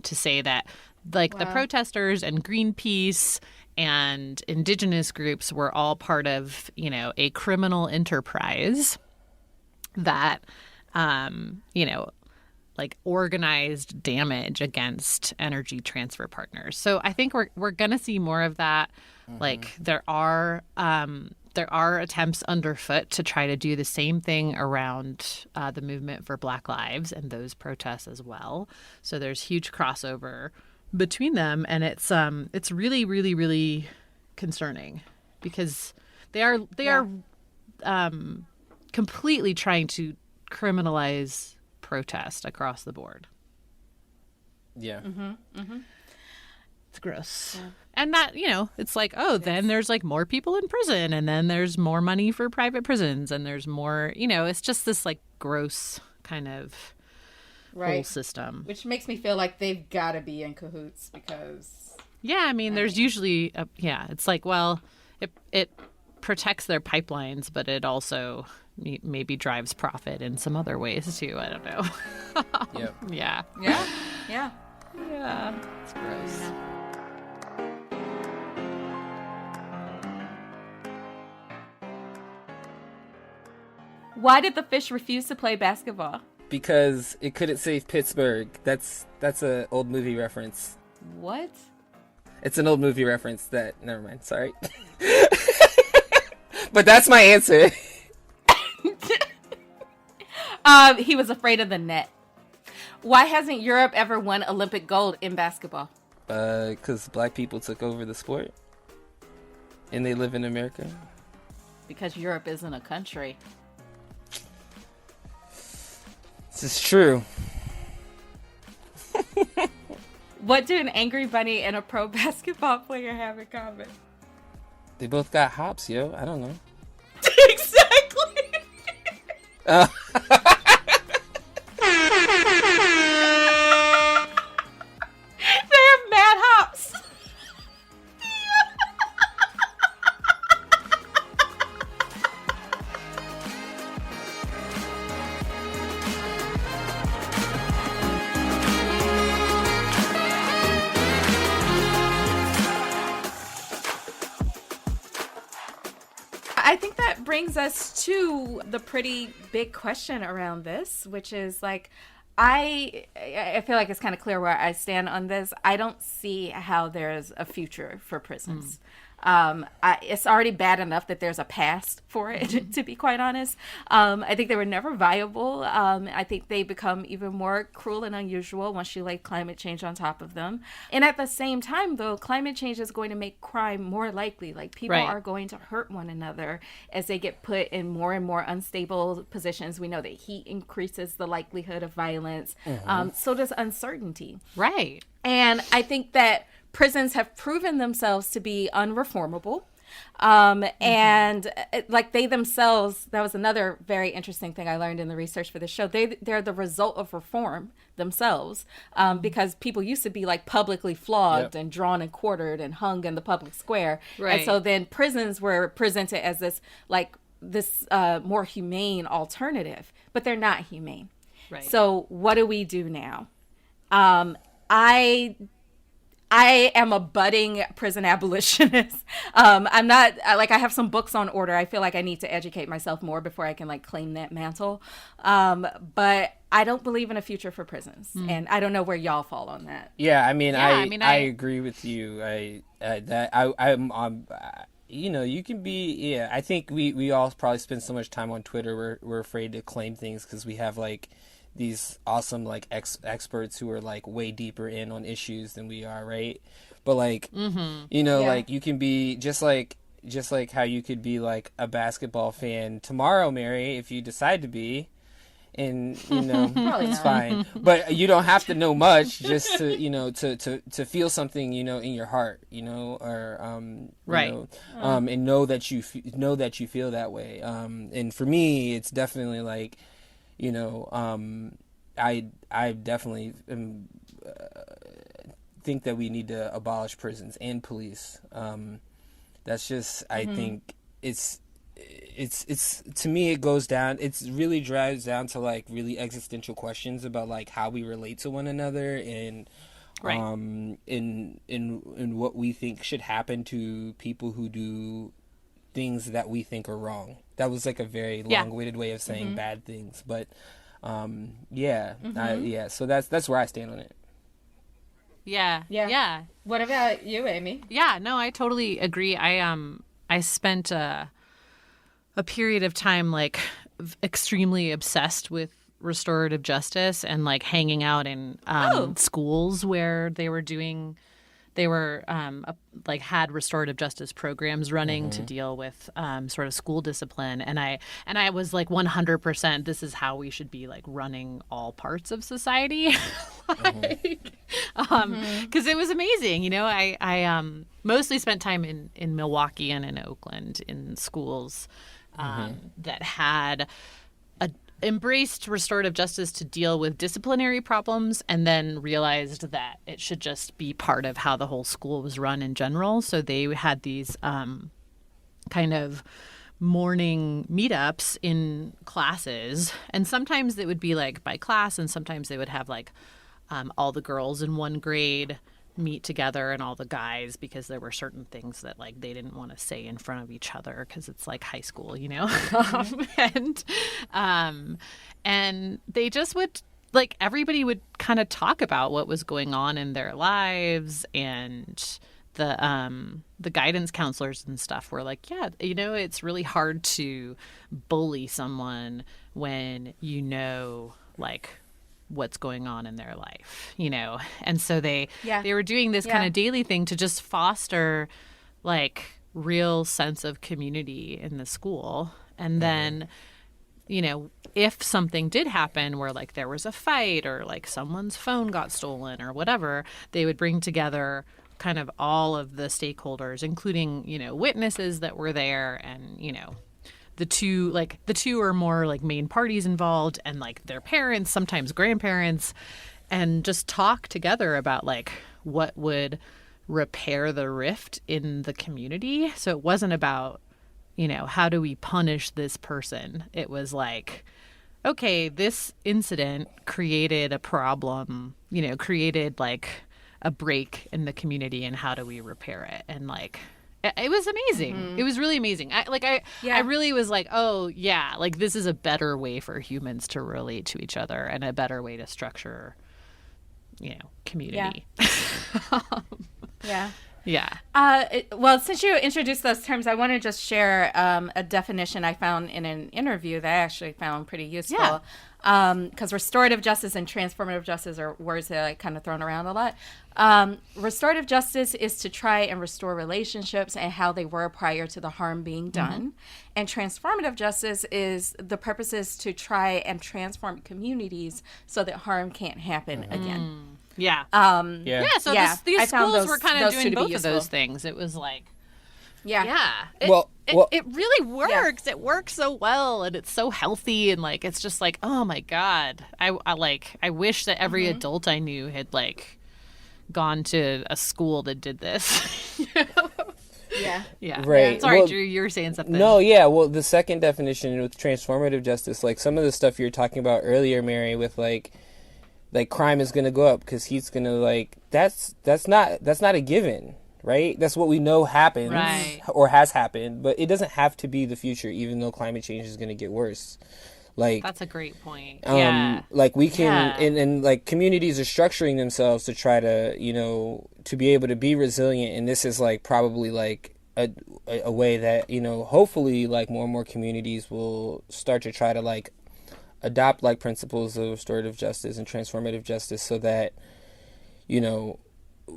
to say that the protesters and Greenpeace and indigenous groups were all part of, a criminal enterprise that, organized damage against Energy Transfer Partners. So I think we're going to see more of that. There are attempts underfoot to try to do the same thing around the movement for Black Lives and those protests as well. So there's huge crossover between them, and it's really, really, really concerning because they are completely trying to criminalize protest across the board.
Yeah.
It's gross. Yeah. And that, it's like, then there's more people in prison, and then there's more money for private prisons, and there's more, it's just this gross kind of whole system.
Which makes me feel like they've got to be in cahoots because...
Yeah, there's usually, it's like, well, it protects their pipelines, but it also maybe drives profit in some other ways too. I don't know.
Yep.
Yeah.
Yeah. Yeah.
Yeah. It's gross. Yeah.
Why did the fish refuse to play basketball?
Because it couldn't save Pittsburgh. That's an old movie reference.
What?
It's an old movie reference that... Never mind. Sorry. But that's my answer.
He was afraid of the net. Why hasn't Europe ever won Olympic gold in basketball?
Because black people took over the sport. And they live in America.
Because Europe isn't a country.
This is true.
What do an angry bunny and a pro basketball player have in common?
They both got hops, yo. I don't know.
Exactly. They have mad hops. I think that brings us to the pretty big question around this, which is I feel like it's kind of clear where I stand on this. I don't see how there's a future for prisons. It's already bad enough that there's a past for it, to be quite honest. I think they were never viable. I think they become even more cruel and unusual once you lay climate change on top of them. And at the same time, though, climate change is going to make crime more likely. People are going to hurt one another as they get put in more and more unstable positions. We know that heat increases the likelihood of violence. So does uncertainty.
Right.
And I think that prisons have proven themselves to be unreformable. And they themselves, that was another very interesting thing I learned in the research for this show. They're the result of reform themselves, because people used to be publicly flogged and drawn and quartered and hung in the public square.
Right.
And so then prisons were presented as this more humane alternative, but they're not humane.
Right.
So what do we do now? I am a budding prison abolitionist. I'm not I have some books on order. I feel like I need to educate myself more before I can claim that mantle. But I don't believe in a future for prisons, and I don't know where y'all fall on that.
Yeah, I mean, I agree with you. I'm you know, you can be, yeah, I think we all probably spend so much time on Twitter, we're afraid to claim things because we have like these awesome like experts who are like way deeper in on issues than we are, right? But like, you know, like you can be just like how you could be like a basketball fan tomorrow, Mary, if you decide to be. And you know it's fine, but you don't have to know much just to to feel something in your heart, or
right,
and know that you feel that way. And for me, it's definitely like, I definitely think that we need to abolish prisons and police. That's just I think it's to me it really drives down to like really existential questions about like how we relate to one another and in what we think should happen to people who do things that we think are wrong. That was like a very long-winded way of saying bad things, but so that's where I stand on it.
Yeah.
What about you, Amy?
Yeah, no, I totally agree. I spent a period of time like extremely obsessed with restorative justice and like hanging out in schools where they were like had restorative justice programs running to deal with sort of school discipline, and I was like 100% this is how we should be like running all parts of society. Because it was amazing. I mostly spent time in Milwaukee and in Oakland in schools that had embraced restorative justice to deal with disciplinary problems and then realized that it should just be part of how the whole school was run in general. So they had these kind of morning meetups in classes, and sometimes it would be like by class, and sometimes they would have like all the girls in one grade meet together and all the guys, because there were certain things that like they didn't want to say in front of each other because it's like high school, and they just would like everybody would kind of talk about what was going on in their lives, and the guidance counselors and stuff were like, it's really hard to bully someone when like what's going on in their life, and so they were doing this kind of daily thing to just foster like real sense of community in the school. And then if something did happen where like there was a fight or like someone's phone got stolen or whatever, they would bring together kind of all of the stakeholders, including witnesses that were there, and the two or more like main parties involved, and like their parents, sometimes grandparents, and just talk together about like what would repair the rift in the community. So it wasn't about, how do we punish this person? It was like, okay, this incident created a problem, created like a break in the community, and how do we repair it? And like, it was amazing. It was really amazing. I really was like, oh yeah, like this is a better way for humans to relate to each other and a better way to structure, community.
Well, since you introduced those terms, I want to just share a definition I found in an interview that I actually found pretty useful. Because restorative justice and transformative justice are words that I kind of thrown around a lot. Restorative justice is to try and restore relationships and how they were prior to the harm being done. And transformative justice is the purpose is to try and transform communities so that harm can't happen again.
So these schools were kind of doing both of those things. It was like, it really works. It works so well, and it's so healthy, and like it's just like, oh my god, I wish that every adult I knew had like gone to a school that did this.
Right.
Sorry, well, Drew, you were saying something.
No, well, the second definition with transformative justice, like some of the stuff you were talking about earlier, Mary, with like crime is going to go up because he's going to like that's not a given. Right? That's what we know happens or has happened, but it doesn't have to be the future, even though climate change is going to get worse. Like,
that's a great point. Yeah.
Like we can, and like communities are structuring themselves to try to, you know, to be able to be resilient. And this is like probably like a way that, you know, hopefully like more and more communities will start to try to like adopt like principles of restorative justice and transformative justice, so that, you know,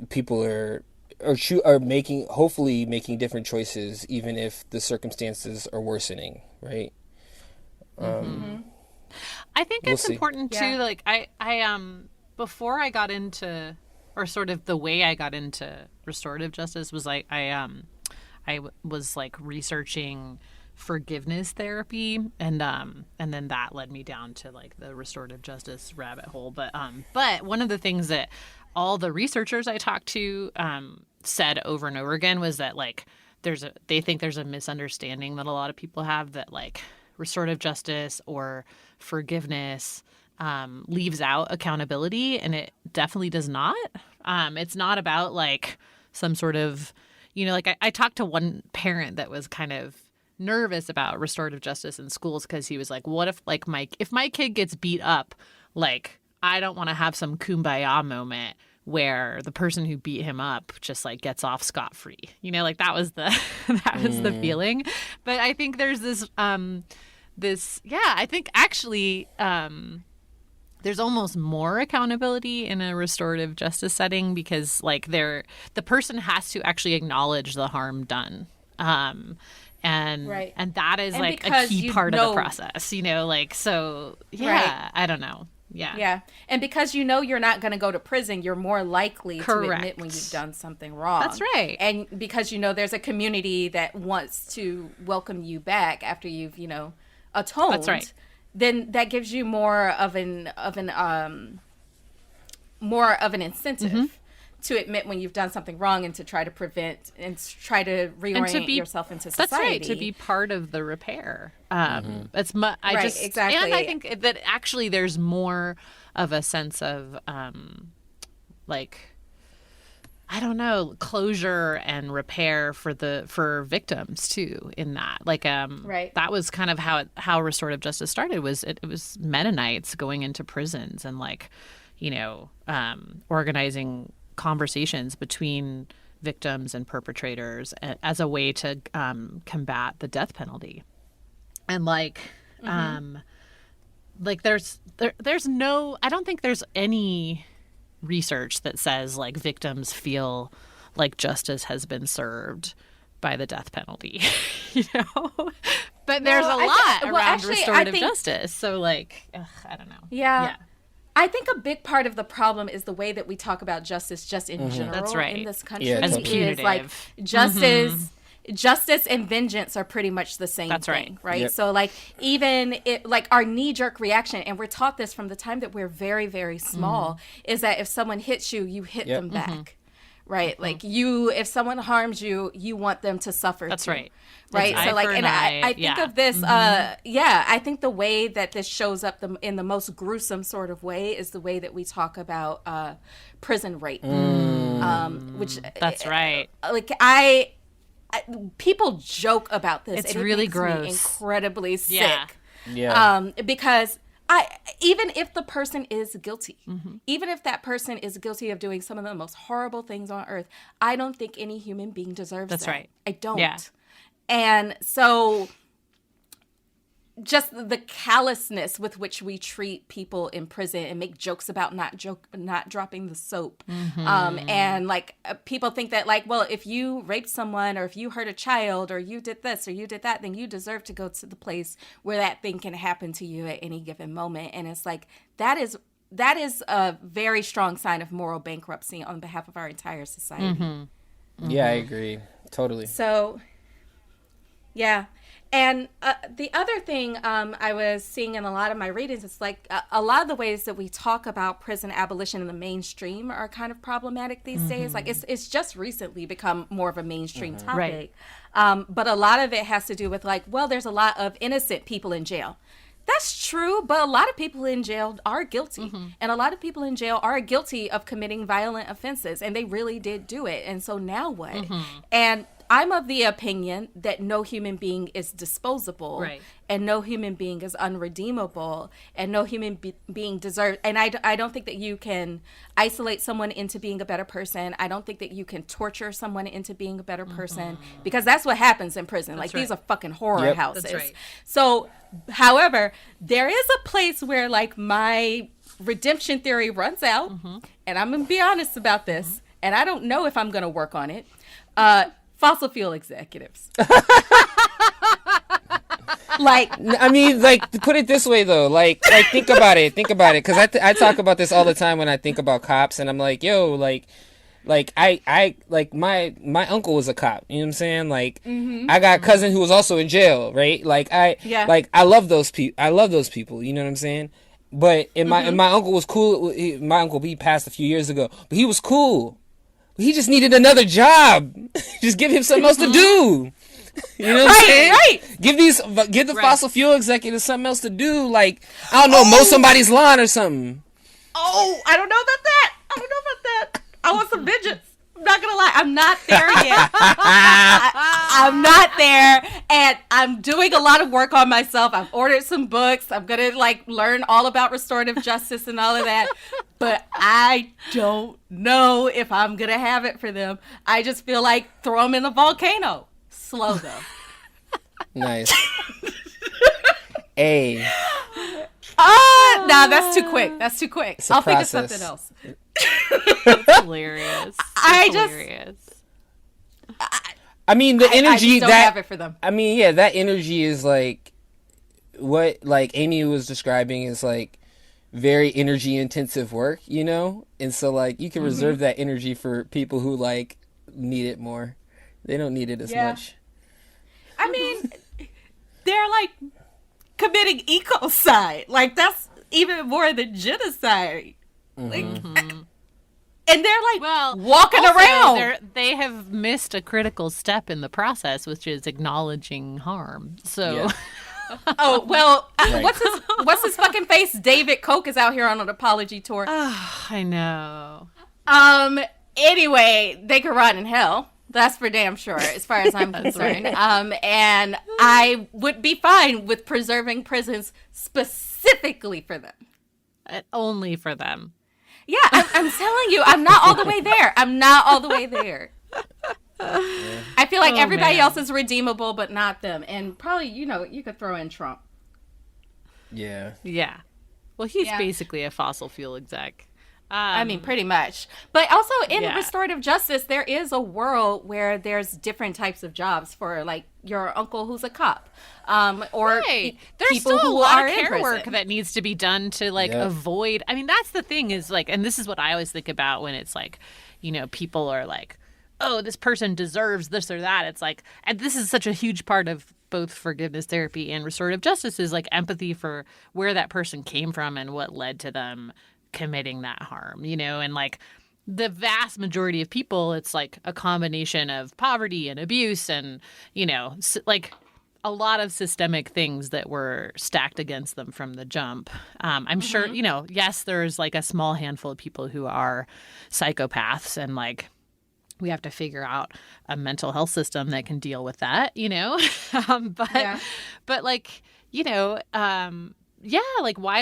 people are hopefully making different choices, even if the circumstances are worsening, right?
I think it's important too. Like I before I got into, or sort of the way I got into restorative justice was like I was like researching forgiveness therapy, and then that led me down to like the restorative justice rabbit hole. But one of the things that all the researchers I talked to said over and over again was that like they think there's a misunderstanding that a lot of people have, that like restorative justice or forgiveness leaves out accountability, and it definitely does not. It's not about like some sort of, you know, like I talked to one parent that was kind of nervous about restorative justice in schools because he was like, what if like if my kid gets beat up, like I don't want to have some kumbaya moment where the person who beat him up just like gets off scot-free. You know, like that was the the feeling. But I think there's this I think actually there's almost more accountability in a restorative justice setting, because like the person has to actually acknowledge the harm done. And that is and like a key part of the process, you know, like, so I don't know. Yeah.
And because you know you're not going to go to prison, you're more likely to admit when you've done something wrong.
That's right.
And because you know there's a community that wants to welcome you back after you've, you know, atoned.
That's right.
Then that gives you more of an incentive to admit when you've done something wrong, and to try to prevent and try to reorient yourself into society.
That's right, to be part of the repair. It's
exactly.
And I think that actually there's more of a sense of like, I don't know, closure and repair for victims too in that. Like that was kind of how restorative justice started. It was Mennonites going into prisons and like, you know, organizing conversations between victims and perpetrators as a way to combat the death penalty. And like like there's no, I don't think there's any research that says like victims feel like justice has been served by the death penalty. You know, but there's a lot around restorative justice, so like I don't know.
Yeah. I think a big part of the problem is the way that we talk about justice just in general.
That's right.
In this country.
As punitive.
Is like justice and vengeance are pretty much the same thing, right? Yep. So like even like our knee-jerk reaction, and we're taught this from the time that we're very, very small, is that if someone hits you, you hit them back. Right? Like if someone harms you, you want them to suffer.
That's
too.
right.
Right. So like, and I think of this, I think the way that this shows up in the most gruesome sort of way is the way that we talk about prison rape. Which
that's right.
Like people joke about this.
It's
and
really
makes
gross.
Me incredibly sick.
Yeah.
Because even if the person is guilty, even if that person is guilty of doing some of the most horrible things on earth, I don't think any human being deserves that.
That's right.
I don't.
Yeah.
And so just the callousness with which we treat people in prison and make jokes about not dropping the soap. And like people think that like, well, if you raped someone or if you hurt a child or you did this or you did that, then you deserve to go to the place where that thing can happen to you at any given moment. And it's like, that is a very strong sign of moral bankruptcy on behalf of our entire society.
Yeah, I agree. Totally.
So, yeah. And the other thing I was seeing in a lot of my readings is like a lot of the ways that we talk about prison abolition in the mainstream are kind of problematic these days. Like it's just recently become more of a mainstream topic. Right. But a lot of it has to do with like, well, there's a lot of innocent people in jail. That's true, but a lot of people in jail are guilty. And a lot of people in jail are guilty of committing violent offenses, and they really did do it. And so now what? And I'm of the opinion that no human being is disposable,
Right.
and no human being is unredeemable, and no human being deserves. And I don't think that you can isolate someone into being a better person. I don't think that you can torture someone into being a better person, because that's what happens in prison. Like, these are fucking horror houses.
That's right.
So, however, there is a place where, like, my redemption theory runs out, and I'm gonna be honest about this, and I don't know if I'm gonna work on it. Fossil fuel executives. Like,
I mean, like, put it this way though, like think about it, because I talk about this all the time when I think about cops, and I'm like, yo, like I like my uncle was a cop, you know what I'm saying? Like, I got a cousin who was also in jail, right? Like, I love those people, you know what I'm saying? But my uncle was cool. My uncle, he passed a few years ago, but he was cool. He just needed another job. Just give him something else to do. You know what I'm saying? Right. Give the fossil fuel executives something else to do. Like, I don't know, mow somebody's lawn or something.
Oh, I don't know about that. I want some vengeance. I'm not gonna lie, I'm not there yet. I'm not there, and I'm doing a lot of work on myself. I've ordered some books. I'm gonna like learn all about restorative justice and all of that. But I don't know if I'm gonna have it for them. I just feel like throw them in the volcano. Slow though.
Nice. Hey.
No, that's too quick. I'll think of something else.
That's hilarious.
I mean, the energy
I just don't have it for them.
I mean, yeah, that energy is like what like Amy was describing is like very energy intensive work, you know? And so like you can reserve that energy for people who like need it more. They don't need it as much.
I mean, they're like committing ecocide. Like, that's even more than genocide. Like, and they're like walking around.
They have missed a critical step in the process, which is acknowledging harm. So,
oh well, what's his fucking face? David Koch is out here on an apology tour.
I know.
Anyway, they could rot in hell. That's for damn sure, as far as I'm concerned. And I would be fine with preserving prisons specifically for them.
Only for them.
Yeah, I'm telling you, I'm not all the way there. I feel like everybody else is redeemable, but not them. And probably, you could throw in Trump.
Yeah.
Yeah. Well, he's basically a fossil fuel exec.
I mean, pretty much. But also in restorative justice, there is a world where there's different types of jobs for, like, your uncle who's a cop. Or
there's
people
still a
who
lot
are
of
in
care work
prison.
that needs to be done to, like, avoid. I mean, that's the thing is, like, and this is what I always think about when it's like, people are like, oh, this person deserves this or that. It's like, and this is such a huge part of both forgiveness therapy and restorative justice is, like, empathy for where that person came from and what led to them committing that harm, and like the vast majority of people, it's like a combination of poverty and abuse and, like a lot of systemic things that were stacked against them from the jump. I'm sure, yes, there's like a small handful of people who are psychopaths and like we have to figure out a mental health system that can deal with that, but like, like why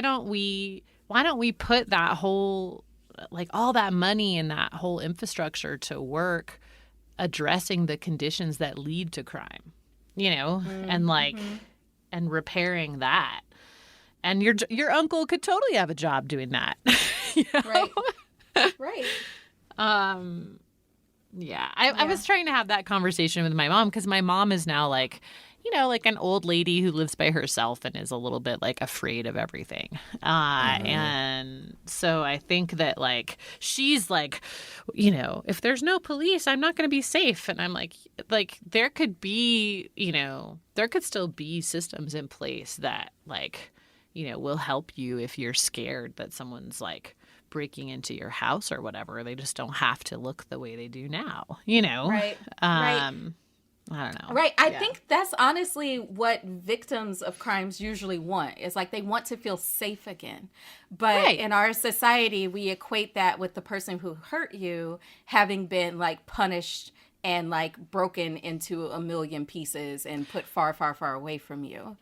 don't we put that whole, like all that money and that whole infrastructure to work addressing the conditions that lead to crime, and like, and repairing that. And your uncle could totally have a job doing that.
Right. Right.
Yeah. I was trying to have that conversation with my mom because my mom is now like, like an old lady who lives by herself and is a little bit like afraid of everything. And so I think that like, she's like, if there's no police, I'm not going to be safe. And I'm like there could be, there could still be systems in place that like, will help you if you're scared that someone's like breaking into your house or whatever. They just don't have to look the way they do now,
Right. Right.
I don't know.
Right. I think that's honestly what victims of crimes usually want. It's like they want to feel safe again. But in our society, we equate that with the person who hurt you having been like punished and like broken into a million pieces and put far, far, far away from you.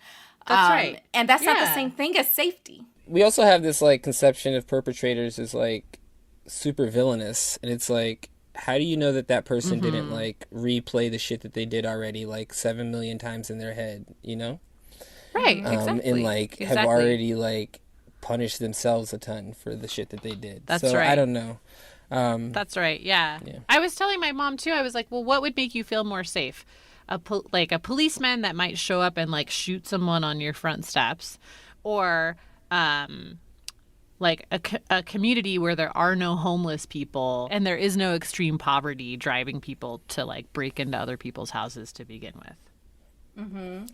That's right.
And that's not the same thing as safety.
We also have this like conception of perpetrators as like super villainous, and it's like, how do you know that that person didn't like replay the shit that they did already like 7 million times in their head, you know?
Right, exactly.
And like have already like punished themselves a ton for the shit that they did.
That's
so
right.
I don't know.
That's right. Yeah. I was telling my mom too. I was like, well, what would make you feel more safe? Like a policeman that might show up and like shoot someone on your front steps, or like a community where there are no homeless people and there is no extreme poverty driving people to like break into other people's houses to begin with.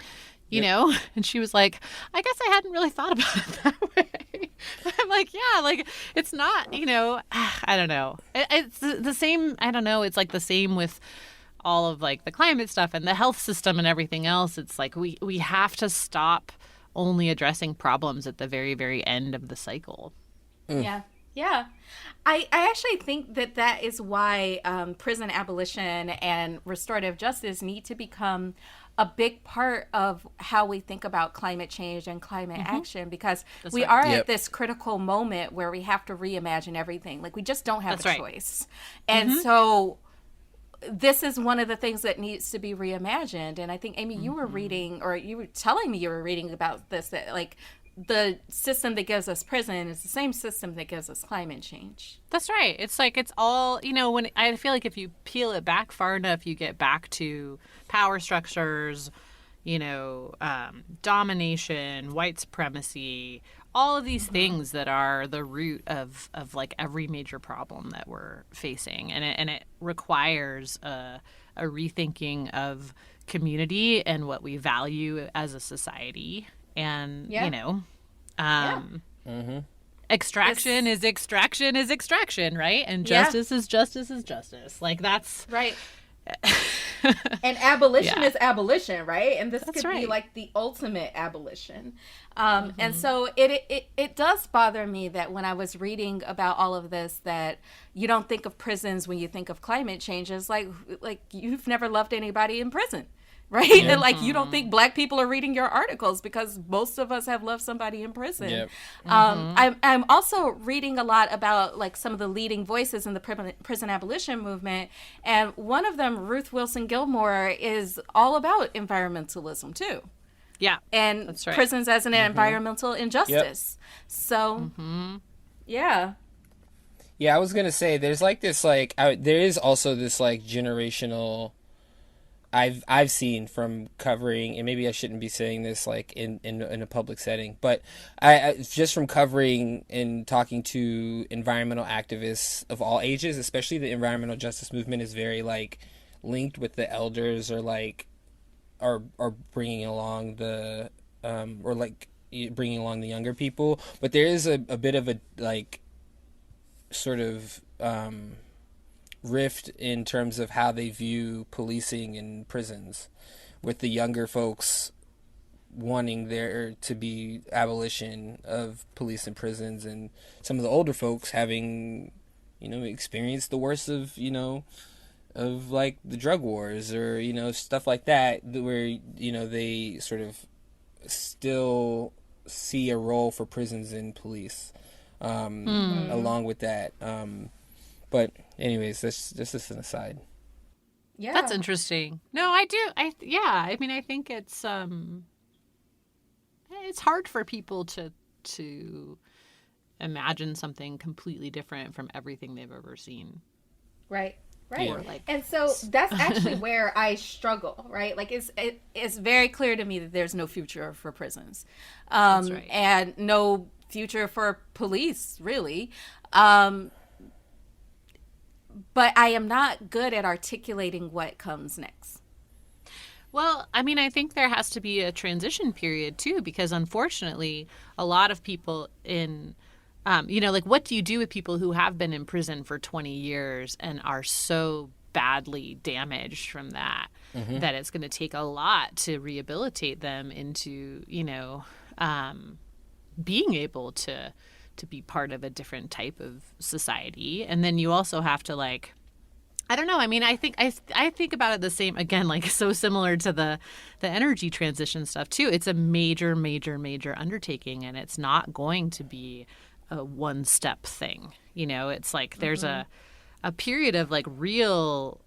You know? And she was like, I guess I hadn't really thought about it that way. I'm like, yeah, like it's not, you know, I don't know. It's the same. I don't know. It's like the same with all of like the climate stuff and the health system and everything else. It's like we have to stop only addressing problems at the very, very end of the cycle.
Yeah. I actually think that is why prison abolition and restorative justice need to become a big part of how we think about climate change and climate action, because we are at this critical moment where we have to reimagine everything. Like we just don't have a choice. And so this is one of the things that needs to be reimagined. And I think, Amy, you were reading, or you were telling me you were reading about this, that like the system that gives us prison is the same system that gives us climate change.
That's right. It's like it's all, you know, when I feel like if you peel it back far enough, you get back to power structures, you know, domination, white supremacy, all of these things that are the root of like every major problem that we're facing. And it requires a rethinking of community and what we value as a society. And, you know, extraction is extraction, right? And justice is justice. Like that's
right. And abolition is abolition, right? And this could be like the ultimate abolition. And so it does bother me that when I was reading about all of this, that you don't think of prisons when you think of climate change. It's like you've never loved anybody in prison. Right? And like you don't think Black people are reading your articles because most of us have loved somebody in prison. Yep. I'm also reading a lot about like some of the leading voices in the prison abolition movement. And one of them, Ruth Wilson Gilmore, is all about environmentalism too.
Yeah.
And
that's right.
prisons as an environmental injustice. Yep. So, yeah.
Yeah, I was going to say there's like this like there is also this like generational I've seen from covering, and maybe I shouldn't be saying this like in a public setting, but I just from covering and talking to environmental activists of all ages, especially the environmental justice movement is very like linked with the elders, or like are bringing along the or like bringing along the younger people, but there is a bit of a like sort of rift in terms of how they view policing in prisons, with the younger folks wanting there to be abolition of police in prisons, and some of the older folks having, you know, experienced the worst of, you know, of like the drug wars or, you know, stuff like that, where, you know, they sort of still see a role for prisons and police along with that. But anyways, this is an aside.
Yeah,
that's interesting. No, I do. I mean, I think it's hard for people to imagine something completely different from everything they've ever seen.
Right.
Yeah.
And so that's actually where I struggle, right? Like it's very clear to me that there's no future for prisons,
that's right.
And no future for police, really. But I am not good at articulating what comes next.
Well, I mean, I think there has to be a transition period, too, because unfortunately, a lot of people in, you know, like what do you do with people who have been in prison for 20 years and are so badly damaged from that, that it's going to take a lot to rehabilitate them into, you know, being able to be part of a different type of society. And then you also have to like, I don't know. I mean, I think about it the same, again, like so similar to the energy transition stuff too. It's a major, major, major undertaking, and it's not going to be a one-step thing. You know, it's like there's a period of like real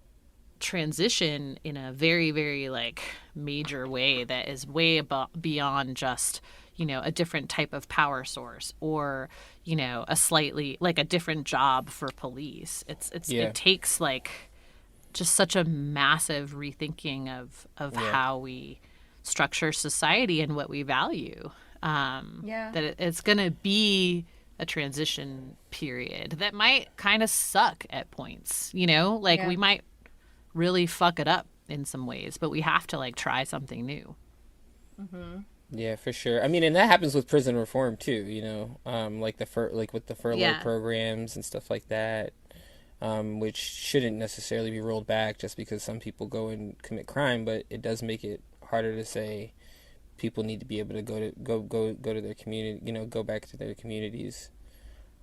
transition in a very, very like major way that is way beyond just, you know, a different type of power source or, you know, a slightly like a different job for police. It takes like just such a massive rethinking of how we structure society and what we value. That it's going to be a transition period that might kind of suck at points, you know, like we might really fuck it up in some ways, but we have to like try something new.
Yeah, for sure. I mean, and that happens with prison reform too, you know, like with the furlough programs and stuff like that, which shouldn't necessarily be rolled back just because some people go and commit crime, but it does make it harder to say people need to be able to go to their community, you know, go back to their communities.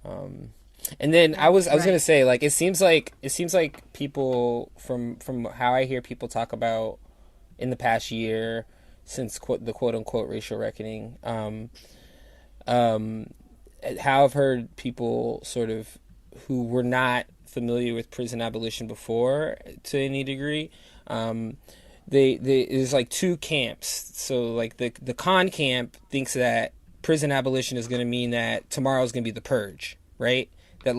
And then I was gonna say, like, it seems like people from how I hear people talk about in the past year since the quote unquote racial reckoning, how I've heard people sort of who were not familiar with prison abolition before to any degree, there's like two camps. So like the con camp thinks that prison abolition is going to mean that tomorrow is going to be the purge, right? That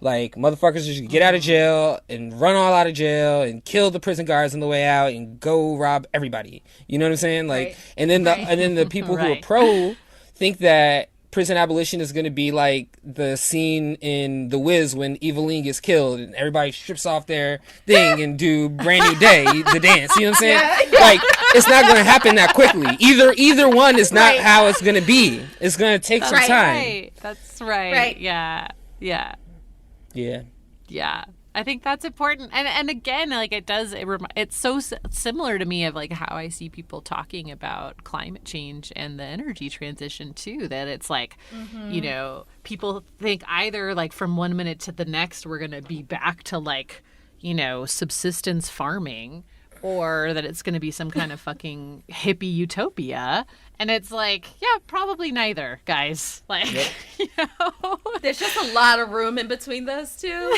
like motherfuckers just get out of jail and run all out of jail and kill the prison guards on the way out and go rob everybody. You know what I'm saying? Like, and then the people who are pro think that prison abolition is going to be like the scene in The Wiz when Eveline gets killed and everybody strips off their thing and do Brand New Day, the dance. You know what I'm saying? Like, it's not going to happen that quickly. Either one is not how it's going to be. It's going to take some time.
That's right. Yeah. I think that's important, and again, like it's so similar to me of like how I see people talking about climate change and the energy transition too. That it's like, you know, people think either like from one minute to the next we're gonna be back to like, you know, subsistence farming, or that it's gonna be some kind of fucking hippie utopia. And it's like, yeah, probably neither, guys. Like, you know,
there's just a lot of room in between those two.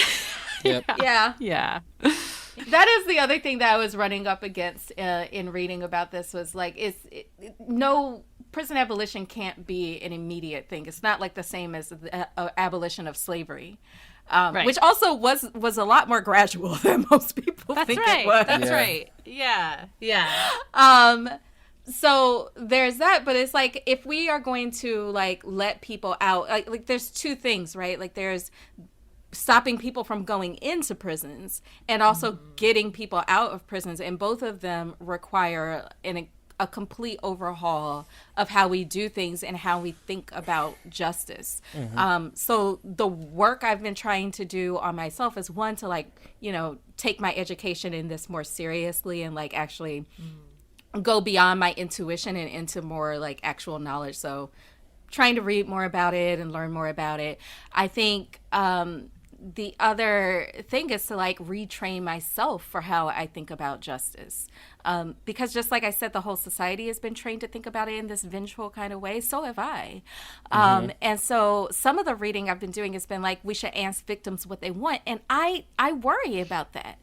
Yeah.
That is the other thing that I was running up against in reading about this was like, no, prison abolition can't be an immediate thing. It's not like the same as the abolition of slavery, which also was a lot more gradual than most people think it was.
That's right. Yeah.
So there's that, but it's like if we are going to like let people out, like there's two things, right? Like there's stopping people from going into prisons and also getting people out of prisons, and both of them require a complete overhaul of how we do things and how we think about justice. So the work I've been trying to do on myself is one, to like, you know, take my education in this more seriously and like actually go beyond my intuition and into more like actual knowledge. So trying to read more about it and learn more about it. I think the other thing is to like retrain myself for how I think about justice. Because just like I said, the whole society has been trained to think about it in this vengeful kind of way. So have I. And so some of the reading I've been doing has been like, we should ask victims what they want. And I worry about that.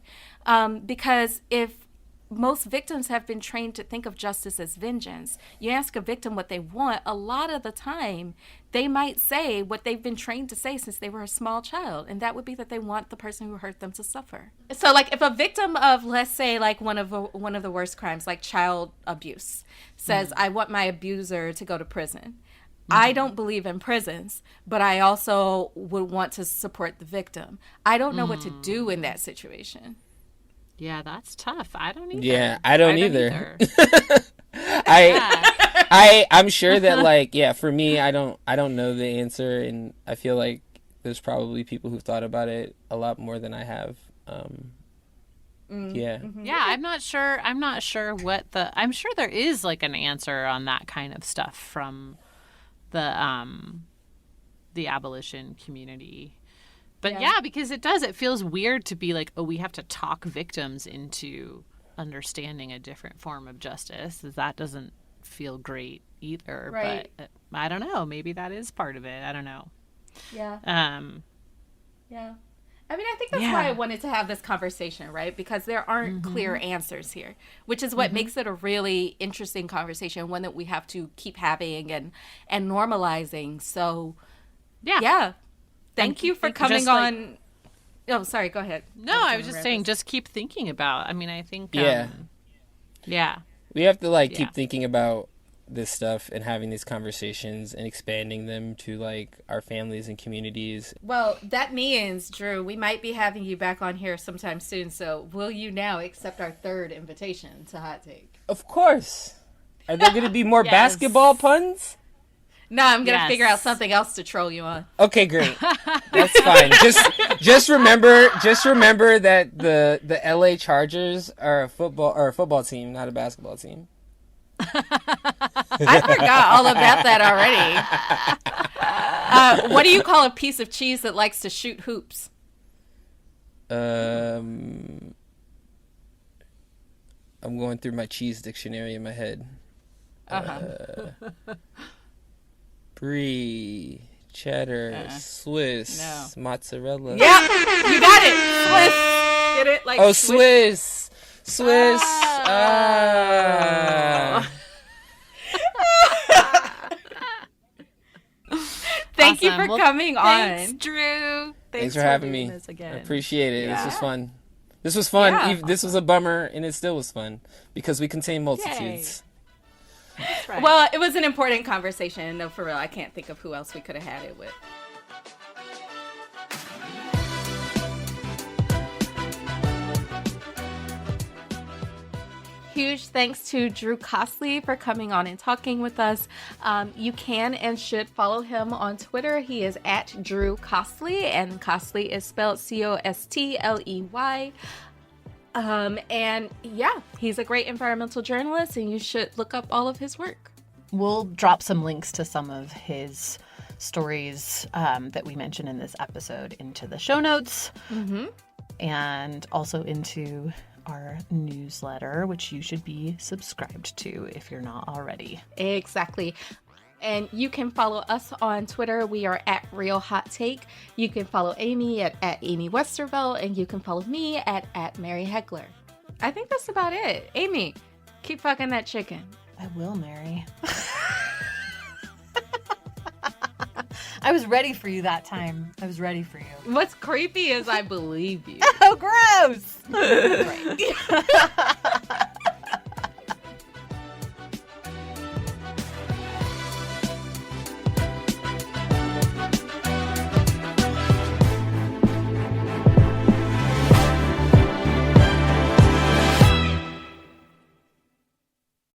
Because if most victims have been trained to think of justice as vengeance, you ask a victim what they want, a lot of the time they might say what they've been trained to say since they were a small child, and that would be that they want the person who hurt them to suffer. So like if a victim of, let's say, like one of the worst crimes, like child abuse, says, I want my abuser to go to prison, I don't believe in prisons, but I also would want to support the victim. I don't know what to do in that situation.
Yeah, that's tough. I don't either.
Yeah, I don't either. I'm sure that like, yeah, for me, I don't know the answer, and I feel like there's probably people who've thought about it a lot more than I have. Yeah,
I'm not sure what I'm sure there is like an answer on that kind of stuff from the abolition community. But because it feels weird to be like, oh, we have to talk victims into understanding a different form of justice. That doesn't feel great either.
Right.
But I don't know. Maybe that is part of it. I don't know.
Yeah. Yeah. I mean, I think that's why I wanted to have this conversation, right? Because there aren't clear answers here, which is what makes it a really interesting conversation, one that we have to keep having and normalizing. So, yeah. Thank you for coming on. Oh, sorry. Go ahead.
No, I was just saying, just keep thinking about. I mean, I think.
Yeah. We have to keep thinking about this stuff and having these conversations and expanding them to our families and communities.
Well, that means, Drew, we might be having you back on here sometime soon. So will you now accept our third invitation to Hot Take?
Of course. Are there going to be more basketball puns?
No, I'm going to figure out something else to troll you on.
Okay, great. That's fine. Just remember that the LA Chargers are a football team, not a basketball team.
I forgot all about that already. What do you call a piece of cheese that likes to shoot hoops?
I'm going through my cheese dictionary in my head. Brie, cheddar, Swiss, mozzarella.
Yeah, you got it. Swiss. Get it?
Swiss.
Thank you for coming on.
Thanks, Drew.
Thanks for having me. I appreciate it. This was fun. This was fun.
Yeah.
This was a bummer, and it still was fun because we contain multitudes.
That's right. Well, it was an important conversation. No, for real, I can't think of who else we could have had it with. Huge thanks to Drew Costley for coming on and talking with us. You can and should follow him on Twitter. He is at Drew Costley, and Costley is spelled Costley. And he's a great environmental journalist, and you should look up all of his work.
We'll drop some links to some of his stories that we mentioned in this episode into the show notes, and also into our newsletter, which you should be subscribed to if you're not already.
Exactly. And you can follow us on Twitter. We are at Real Hot Take. You can follow Amy at Amy Westervelt, and you can follow me at Mary Heckler. I think that's about it. Amy, keep fucking that chicken.
I will, Mary. I was ready for you that time. I was ready for you.
What's creepy is I believe you.
Oh, gross!
Right.